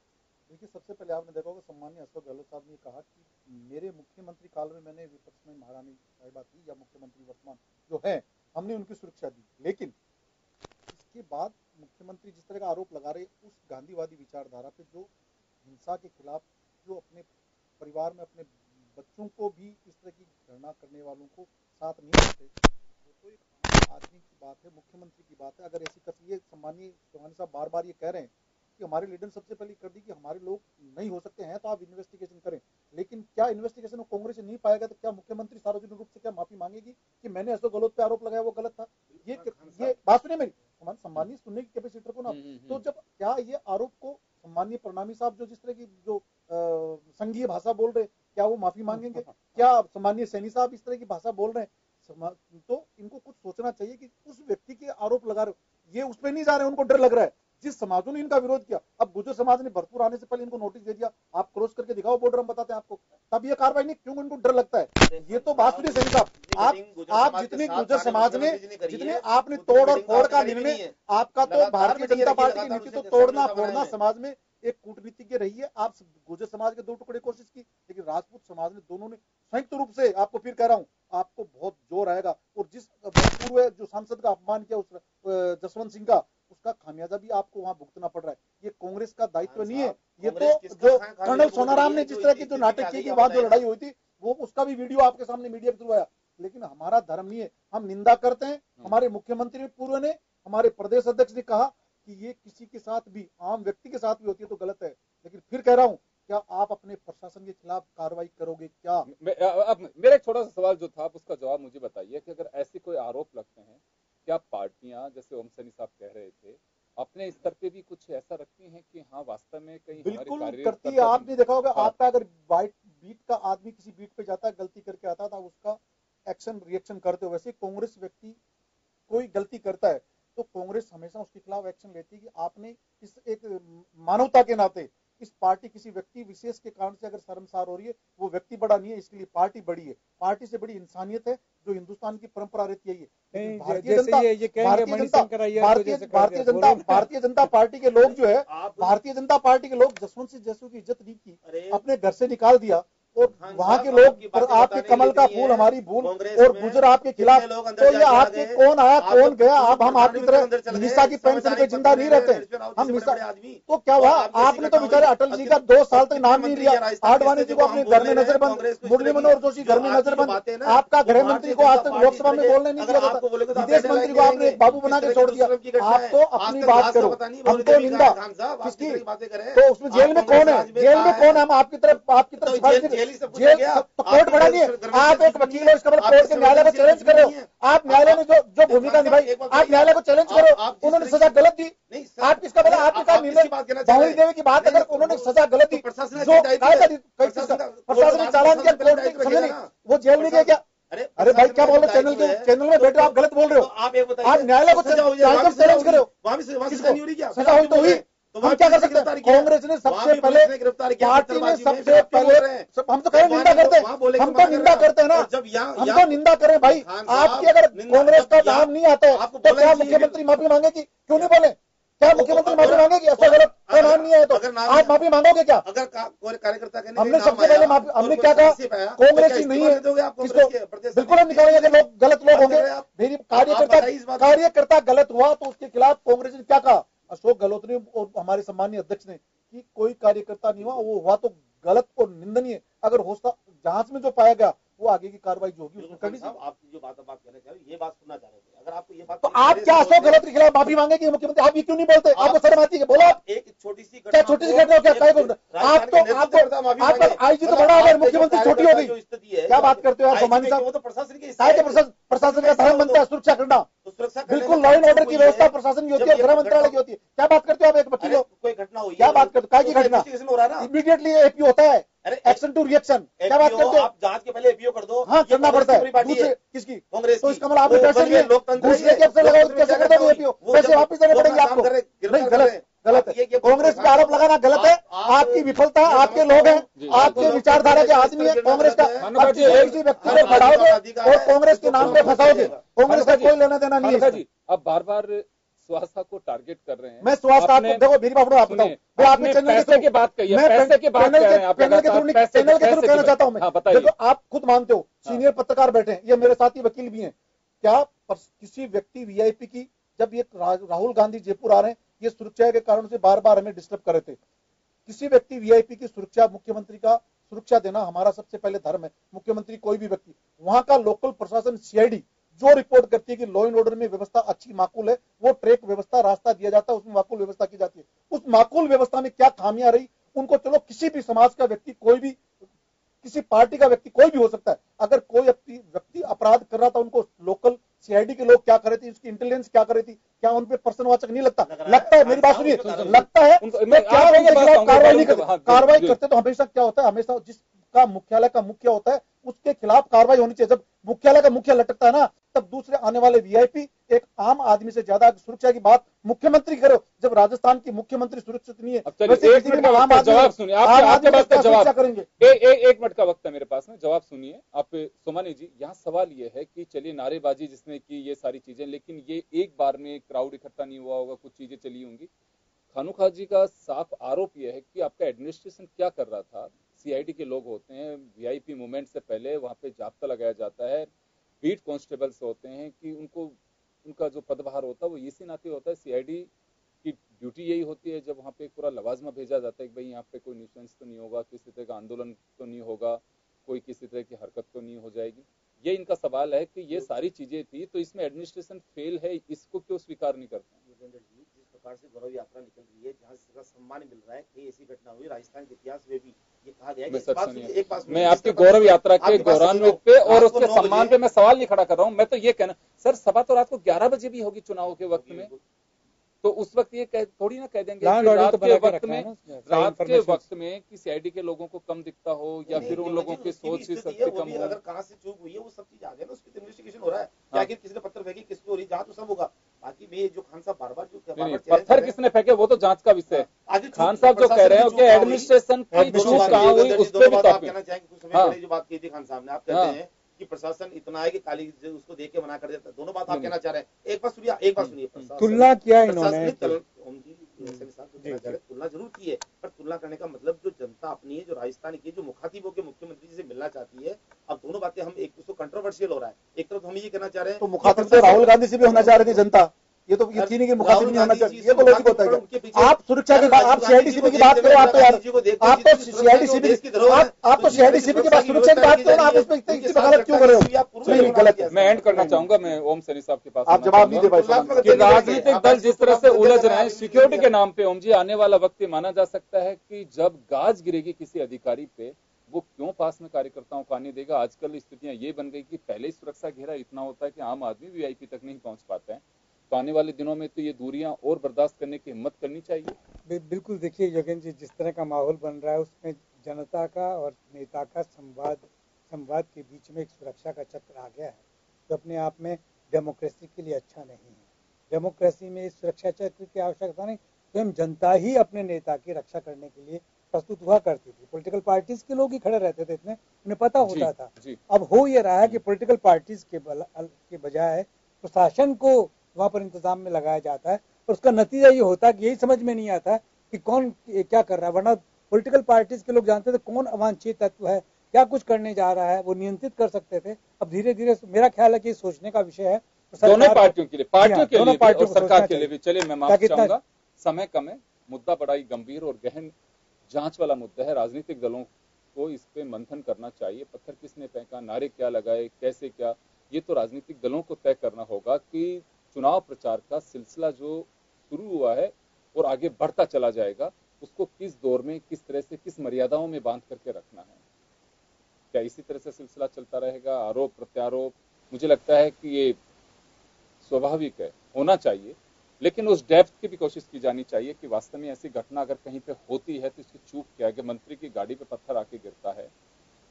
देखिए, सबसे पहले आपने देखा होगा सम्मानीय अशोक गहलोत साहब ने कहा कि मेरे मुख्यमंत्री काल में मैंने विपक्ष में महारानी साहिबा थी या मुख्यमंत्री वर्तमान जो है, हमने उनकी सुरक्षा दी। लेकिन इसके बाद मुख्यमंत्री जिस तरह का आरोप लगा रहे, उस गांधीवादी विचारधारा पे जो हिंसा के खिलाफ, जो अपने परिवार में अपने बच्चों को भी इस तरह की घृणा करने वालों को साथ नहीं रखते, वो तो एक आदमी की बात है, मुख्यमंत्री की बात है। अगर ऐसी कसलिए सम्मानीय चौहान साहब बार बार ये कह रहे हैं कि हमारे लीडर सबसे पहले कर दी कि हमारे लोग नहीं हो सकते हैं तो आप इन्वेस्टिगेशन करें, लेकिन क्या इन्वेस्टिगेशन कांग्रेस नहीं पाएगा तो क्या मुख्यमंत्री सार्वजनिक रूप से क्या माफी मांगेगी कि मैंने अशोक गहलोत पे आरोप लगाया वो गलत था? ये बात सुनिए मेरी, सम्मानीय सुनने की कैपेसिटी को ना। तो जब क्या ये आरोप को सम्मानीय प्रणामी साहब जो जिस तरह की जो संघीय भाषा बोल रहे, क्या वो माफी मांगेंगे? क्या सम्मानीय सैनी साहब इस तरह की भाषा बोल रहे हैं? तो इनको कुछ सोचना चाहिए कि उस व्यक्ति के आरोप लगा रहे हो, ये उस पर नहीं जा रहे, उनको डर लग रहा है। जिस समाजों ने इनका विरोध किया, अब गुर्जर समाज ने भरपूर आने से पहले इनको नोटिस दे दिया, आप क्रॉस करके दिखाओ बॉर्डर, हम बताते हैं आपको, तब ये कार्रवाई नहीं, क्यों इनको डर लगता है? ये तो बात सुनिए सैनी साहब, आप जितनी गुर्जर समाज ने, जितने आपने तोड़ और फोड़ का निर्णय, आपका तो भारतीय जनता पार्टी की नीति तो तोड़ना फोड़ना समाज में एक कूटनीतिज्ञ रही है। आप गुर्जर समाज के दो टुकड़े कोशिश की, लेकिन राजपूत समाज ने, दोनों ने संयुक्त रूप से, आपको फिर कह रहा हूं, आपको बहुत जोर आएगा। और जिस पूर्व जो सांसद का अपमान किया उस जसवंत सिंह का, उसका खामियाजा भी आपको वहां भुगतना पड़ रहा है। ये कांग्रेस का दायित्व नहीं है। ये तो जो कर्नल सोनाराम ने जिस तरह की जो नाटक की, वहां जो लड़ाई हुई थी, वो उसका भी वीडियो आपके सामने मीडिया के थ्रू आया। लेकिन हमारा धर्म नहीं है, हम निंदा करते हैं। हमारे मुख्यमंत्री पूर्व ने, हमारे प्रदेश अध्यक्ष ने कहा कि ये किसी के साथ भी, आम व्यक्ति के साथ भी होती है तो गलत है। लेकिन फिर कह रहा हूं, क्या आप अपने प्रशासन के खिलाफ कार्रवाई करोगे क्या? अब मेरा एक छोटा सा सवाल जो था, उसका जवाब मुझे बताइए कि अगर ऐसे कोई आरोप लगते हैं, क्या पार्टियां, जैसे ओम सैनी साहब कह रहे थे, अपने स्तर पे भी कुछ ऐसा रखती हैं कि हाँ वास्तव में कहीं बिल्कुल करती है। आपने देखा होगा, आपका अगर वाइट बीट का आदमी किसी बीट पे जाता है, गलती करके आता था, उसका एक्शन रिएक्शन करते हो। वैसे कांग्रेस व्यक्ति कोई गलती करता है तो कांग्रेस हमेशा उसके खिलाफ एक्शन लेती है कि आपने इस एक मानवता के नाते इस पार्टी किसी व्यक्ति विशेष के कारण से अगर शर्मसार हो रही है, वो व्यक्ति बड़ा नहीं है, इसके लिए पार्टी बड़ी है। पार्टी से बड़ी इंसानियत है, जो हिंदुस्तान की परंपरा रहती है। ये भारतीय जनता पार्टी के लोग जो है, भारतीय जनता पार्टी के लोग जसवंत सिंह जैसू की इज्जत नहीं की, अपने घर से निकाल दिया, और वहाँ के लोग और आपके कमल का फूल हमारी भूल और गुजर आपके खिलाफ, तो ये आपके कौन आया कौन गया? अब हम आपकी तरह निशा की पेंशन पे जिंदा नहीं रहते। हम निशा तो क्या हुआ? आपने तो बेचारे अटल जी का 2 साल तक नाम नहीं लिया, आडवाणी जी को अपने घर में नजरबंद, मुरली मनोहर जोशी घर में नजरबंद, आपका गृह मंत्री को आज तक लोकसभा में बोलने नहीं दिया जाता, विदेश मंत्री को आपने बाबू बना के छोड़ दिया। आप तो अपनी बात करो, हमको निंदा किसकी? तो उसमें जेल में कौन है? जेल में कौन है? हम आपकी तरफ जेल तो कोर्ट बड़ा नहीं है। आप एक वकील हो, इसका मतलब कोर्ट के न्यायालय को चैलेंज कर रहे हो। आप न्यायालय में जो भूमिका निभाई, आप न्यायालय को चैलेंज करो। उन्होंने सजा गलत दी, आप किसका बोला? आपके साथ बाहुली देवी की बात, अगर उन्होंने सजा गलत दी, जो प्रशासन ने चालान किया, कोर्ट ने समझे नहीं, वो जेल में गया क्या? अरे भाई क्या बोल रहे हो? चैनल में बैठे आप गलत बोल रहे हो। आप न्यायालय को चैलेंज कर रहे हो, सजा हुई तो हुई, तो हम क्या कर सकते हैं? कांग्रेस ने सबसे पहले, पार्टी ने सबसे पहले, हम तो कहें निंदा करते हैं, हम तो निंदा करते हैं ना, हम तो निंदा करें भाई। आपकी अगर कांग्रेस का नाम नहीं आता है तो क्या मुख्यमंत्री माफी मांगेगी? क्यों नहीं बोले? क्या मुख्यमंत्री माफी मांगेगी? ऐसा गलत नाम नहीं है तो आप माफी मांगोगे क्या? अगर कार्यकर्ता हमने सबसे पहले माफी, हमने क्या कहा? कांग्रेस ही नहीं है, किसको बिल्कुल हम निकालेंगे। लोग गलत लोग होंगे, मेरी कार्यकर्ता गलत हुआ तो उसके खिलाफ कांग्रेस ने क्या कहा? अशोक गहलोत ने और हमारे सम्मानीय अध्यक्ष ने कि कोई कार्यकर्ता नहीं हुआ, वो हुआ तो गलत और निंदनीय। अगर होता जांच में जो पाया गया, वो आगे की कार्रवाई जो होगी उसमें करनी चाहिए। आपकी जो बात कहना चाह रहे, ये बात सुनना चाह रहे थे, अगर आपको ये बात, तो आप क्या अशोक गहलोत के खिलाफ माफी मांगे कि मुख्यमंत्री, आप ये क्यों नहीं बोलते? आपको शर्म आती है? बोलो आप। एक छोटी सी क्या छोटी सी घटना हो? क्या आपको आईजी तो बड़ा हो गया, मुख्यमंत्री छोटी हो गई। क्या बात करते हो यार सोमानी साहब? वो तो प्रशासन की प्रशासन का धर्म बनता है सुरक्षा करना। बिल्कुल लॉ एंड ऑर्डर की व्यवस्था प्रशासन की होती है, गृह मंत्रालय की होती है। क्या बात करते हो आप? एक वकील हो, कोई घटना हुई, क्या बात करते हो? क्या घटना? इमीडिएटली एपीओ होता है, एक्शन टू रिएक्शन। क्या बात करते हो? आप जांच के पहले एपीओ कर दो। हाँ, करना पड़ता है। दूसरे किसकी? कांग्रेस। तो इसका मतलब आपने पैसे लिए, घूस लेके अफसर लगाओ, कैसे करते हो एपीओ? पैसे वापस देने पड़ेंगे आपको। नहीं, गलत है। कांग्रेस पे आरोप लगाना गलत है। आपकी विफलता, आपके लोग हैं, आपके विचारधारा के आदमी है कांग्रेस का। आप किसी व्यक्ति को बढ़ाओगे और कांग्रेस के नाम पे फंसाओगे, कांग्रेस का कोई लेना देना नहीं है। अब बार बार स्वास्थ्य को टारगेट कर रहे हैं। मैं स्वास्थ्य आपको देखो, मेरी बात आप बताओ, मैं आपने पैसे की बात कही है, पैसे की बात कर रहे हैं आप, चैनल के थ्रू कहना चाहता हूं मैं। देखो आप खुद मानते हो, सीनियर पत्रकार बैठे हैं, ये मेरे साथी वकील भी हैं। क्या किसी व्यक्ति वीआईपी की, जब ये राहुल गांधी जयपुर आ रहे हैं, ये सुरक्षा के कारण से बार बार हमें डिस्टर्ब कर रहे थे। किसी व्यक्ति वीआईपी की सुरक्षा, मुख्यमंत्री का सुरक्षा देना हमारा सबसे पहले धर्म है। मुख्यमंत्री कोई भी व्यक्ति, वहां का लोकल प्रशासन सीआईडी जो रिपोर्ट करती है कि लॉ एंड ऑर्डर में व्यवस्था अच्छी माकूल है, वो ट्रैक व्यवस्था, रास्ता दिया जाता है, उसमें माकूल व्यवस्था की जाती है। उस माकूल व्यवस्था में क्या खामियां रही, उनको चलो किसी भी समाज का व्यक्ति, कोई भी, किसी पार्टी का व्यक्ति कोई भी हो सकता है, अगर कोई व्यक्ति अपराध कर रहा था, उनको लोकल सीआईडी के लोग क्या कर रहे थे, उसकी इंटेलिजेंस क्या कर रही थी, क्या उन पे पर्सनवाचक नहीं लगता? लगता है। मेरी बात सुनिए, लगता है। मैं क्या कार्रवाई नहीं करता? कार्रवाई करते तो हमेशा क्या होता है, हमेशा जिसका मुख्यालय का मुख्य होता है उसके खिलाफ कार्रवाई होनी चाहिए। जब मुख्यालय का मुख्य लटकता है ना, तब दूसरे आने वाले वीआईपी, एक आम आदमी से ज्यादा सुरक्षा की बात मुख्यमंत्री करो। जब राजस्थान की मुख्यमंत्री सुरक्षित नहीं है, एक मिनट का जवाब सुनिए, आपके बात का जवाब करेंगे। एक मिनट का वक्त है मेरे पास में, जवाब सुनिए आप सोमानी जी। यहाँ सवाल ये है कि चलिए नारेबाजी जिसने की, ये सारी चीजें, लेकिन ये एक बार में क्राउड इकट्ठा नहीं हुआ होगा, कुछ चीजें चली होंगी। खानूखा जी का साफ आरोप यह है कि आपका एडमिनिस्ट्रेशन क्या कर रहा था। सीआईडी के लोग होते हैं, वीआईपी मूवमेंट से पहले वहां पे जाब्ता लगाया जाता है, बीट कांस्टेबल्स होते हैं कि उनका जो पदभार होता है वो इसी नाते होता है। सीआईडी की ड्यूटी यही होती है, जब वहाँ पे पूरा लवाजमा भेजा जाता है कि भाई यहाँ पे कोई न्यूसेंस तो नहीं होगा, किसी तरह का आंदोलन तो नहीं होगा, कोई किसी तरह की हरकत तो नहीं हो जाएगी। ये इनका सवाल है कि ये सारी चीजें थी, तो इसमें एडमिनिस्ट्रेशन फेल है, इसको क्यों स्वीकार नहीं करते? जिस प्रकार से गौरव यात्रा निकल रही है, जहाँ इसका सम्मान मिल रहा है, कई ऐसी घटना हुई राजस्थान के इतिहास में भी, ये कहा गया है कि मैं आपकी गौरव यात्रा के गौरवान्वित पे और उसके सम्मान पे मैं सवाल नहीं खड़ा कर रहा हूँ। मैं तो ये कहना, सर सभा तो रात को 11 बजे भी होगी चुनाव के वक्त में, तो उस वक्त ये थोड़ी ना कह देंगे कि रात के वक्त में कि सीआईडी के लोगों को कम दिखता हो या फिर उन लोगों की सोच ही सबसे कम हो। अगर कहाँ से चूक हुई है वो सब चीज आ गया ना, उसकी इन्वेस्टिगेशन हो रहा है। आखिर किसी ने पत्थर फेंकी, किसकी हो रही, जहाँ तो सब होगा। बाकी में जो खान साहब बार बार जो पत्थर किसने फेंके वो तो जांच का विषय है। खान साहब जो कह रहे हैं कि एडमिनिस्ट्रेशन की चूक कहाँ हुई, उस पर भी आप कहना चाहेंगे। कुछ समय पहले जो बात की थी खान साहब ने, आप कहते हैं कि प्रशासन इतना है कि काली उसको देख के मना कर देता है। दोनों बात आप कहना चाह रहे हैं। एक बात सुनिए, तुलना किया इन्होंने, तुलना जरूर की है, पर तुलना करने का मतलब जो जनता अपनी है, जो राजस्थान की, जो मुखातिबों के मुख्यमंत्री जी से मिलना चाहती है। अब दोनों बातें हम एक दूसरे कंट्रोवर्शियल हो रहा है। एक तरफ हम ये कहना चाह रहे हैं तो मुखातिब तो राहुल गांधी से भी होना चाह रही थी जनता, ये तो यकीन नहीं कि मुखातिब नहीं होना चाहिए, ये तो लॉजिक होता है। आप सुरक्षा की बात, आप सीआईडीसीपी की बात करो, आप तो यार आप तो सीआईडीसीपी की बात, सुरक्षा की बात करो, आप इसमें इतनी वकालत क्यों कर रहे हो? नहीं, गलत है। मैं एंड करना चाहूंगा, मैं ओम सैनी साहब के पास आप जवाब नहीं दे पाए कि राजनीतिक दल जिस तरह से उलझ रहे हैं सिक्योरिटी के नाम पे। ओम जी, आने वाला वक्त माना जा सकता है कि जब गाज गिरेगी किसी अधिकारी पे, वो क्यों पास में कार्यकर्ताओं को आने देगा। आजकल स्थितियां ये बन गई कि पहले ही सुरक्षा घेरा इतना होता है कि आम आदमी वीआईपी तक नहीं पहुंच पाते हैं। तो आने वाले दिनों में तो ये दूरियां और बर्दाश्त करने की हिम्मत करनी चाहिए। बिल्कुल। देखिए योगेंद्र जी, जिस तरह का माहौल बन रहा है उसमें जनता का और नेता का संवाद के बीच में एक सुरक्षा का चक्र आ गया है, जो अपने आप में डेमोक्रेसी के लिए अच्छा नहीं है। डेमोक्रेसी में इस सुरक्षा चक्र की आवश्यकता नहीं, स्वयं जनता ही अपने नेता की रक्षा करने के लिए प्रस्तुत हुआ करती थी। पॉलिटिकल पार्टीज के लोग ही खड़े रहते थे, इतने उन्हें पता होता था। अब हो ये रहा है कि पॉलिटिकल पार्टीज के बजाय प्रशासन को वहां पर इंतजाम में लगाया जाता है, और उसका नतीजा ये होता है कि यही समझ में नहीं आता कि कौन क्या कर रहा है। वरना पॉलिटिकल पार्टीज के लोग जानते थे कौन अवांछित तत्व है, क्या कुछ करने जा रहा है, वो नियंत्रित कर सकते थे। अब धीरे धीरे मेरा ख्याल है कि सोचने का विषय है दोनों पार्टियों के लिए, पार्टियों के लिए और सरकार के लिए भी। चलिए मैं माफ चाहूंगा, समय कम है, मुद्दा बड़ा ही गंभीर और गहन जांच वाला मुद्दा है। राजनीतिक दलों को इस पे मंथन करना चाहिए। पत्थर किसने फेंका, नारे क्या लगाए, कैसे क्या, ये तो राजनीतिक दलों को तय करना होगा कि चुनाव प्रचार का सिलसिला जो शुरू हुआ है और आगे बढ़ता चला जाएगा, उसको किस दौर में, किस तरह से, किस मर्यादाओं में बांध करके रखना है। क्या इसी तरह से सिलसिला चलता रहेगा, आरोप प्रत्यारोप? मुझे लगता है कि ये स्वाभाविक है, होना चाहिए, लेकिन उस डेप्थ की भी कोशिश की जानी चाहिए कि वास्तव में ऐसी घटना अगर कहीं पे होती है तो इसकी चूक क्या है कि मंत्री की गाड़ी पे पत्थर आके गिरता है,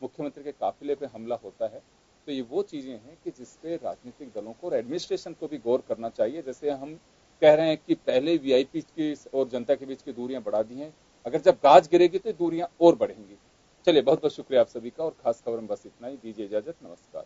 मुख्यमंत्री के काफिले पे हमला होता है, तो ये वो चीजें हैं कि जिसपे राजनीतिक दलों को और एडमिनिस्ट्रेशन को भी गौर करना चाहिए। जैसे हम कह रहे हैं कि पहले वीआईपी की और जनता के बीच की दूरियां बढ़ा दी हैं, अगर जब गाज गिरेगी तो दूरियां और बढ़ेंगी। चलिए, बहुत बहुत शुक्रिया आप सभी का, और खास खबर में बस इतना ही। दीजिए इजाजत, नमस्कार।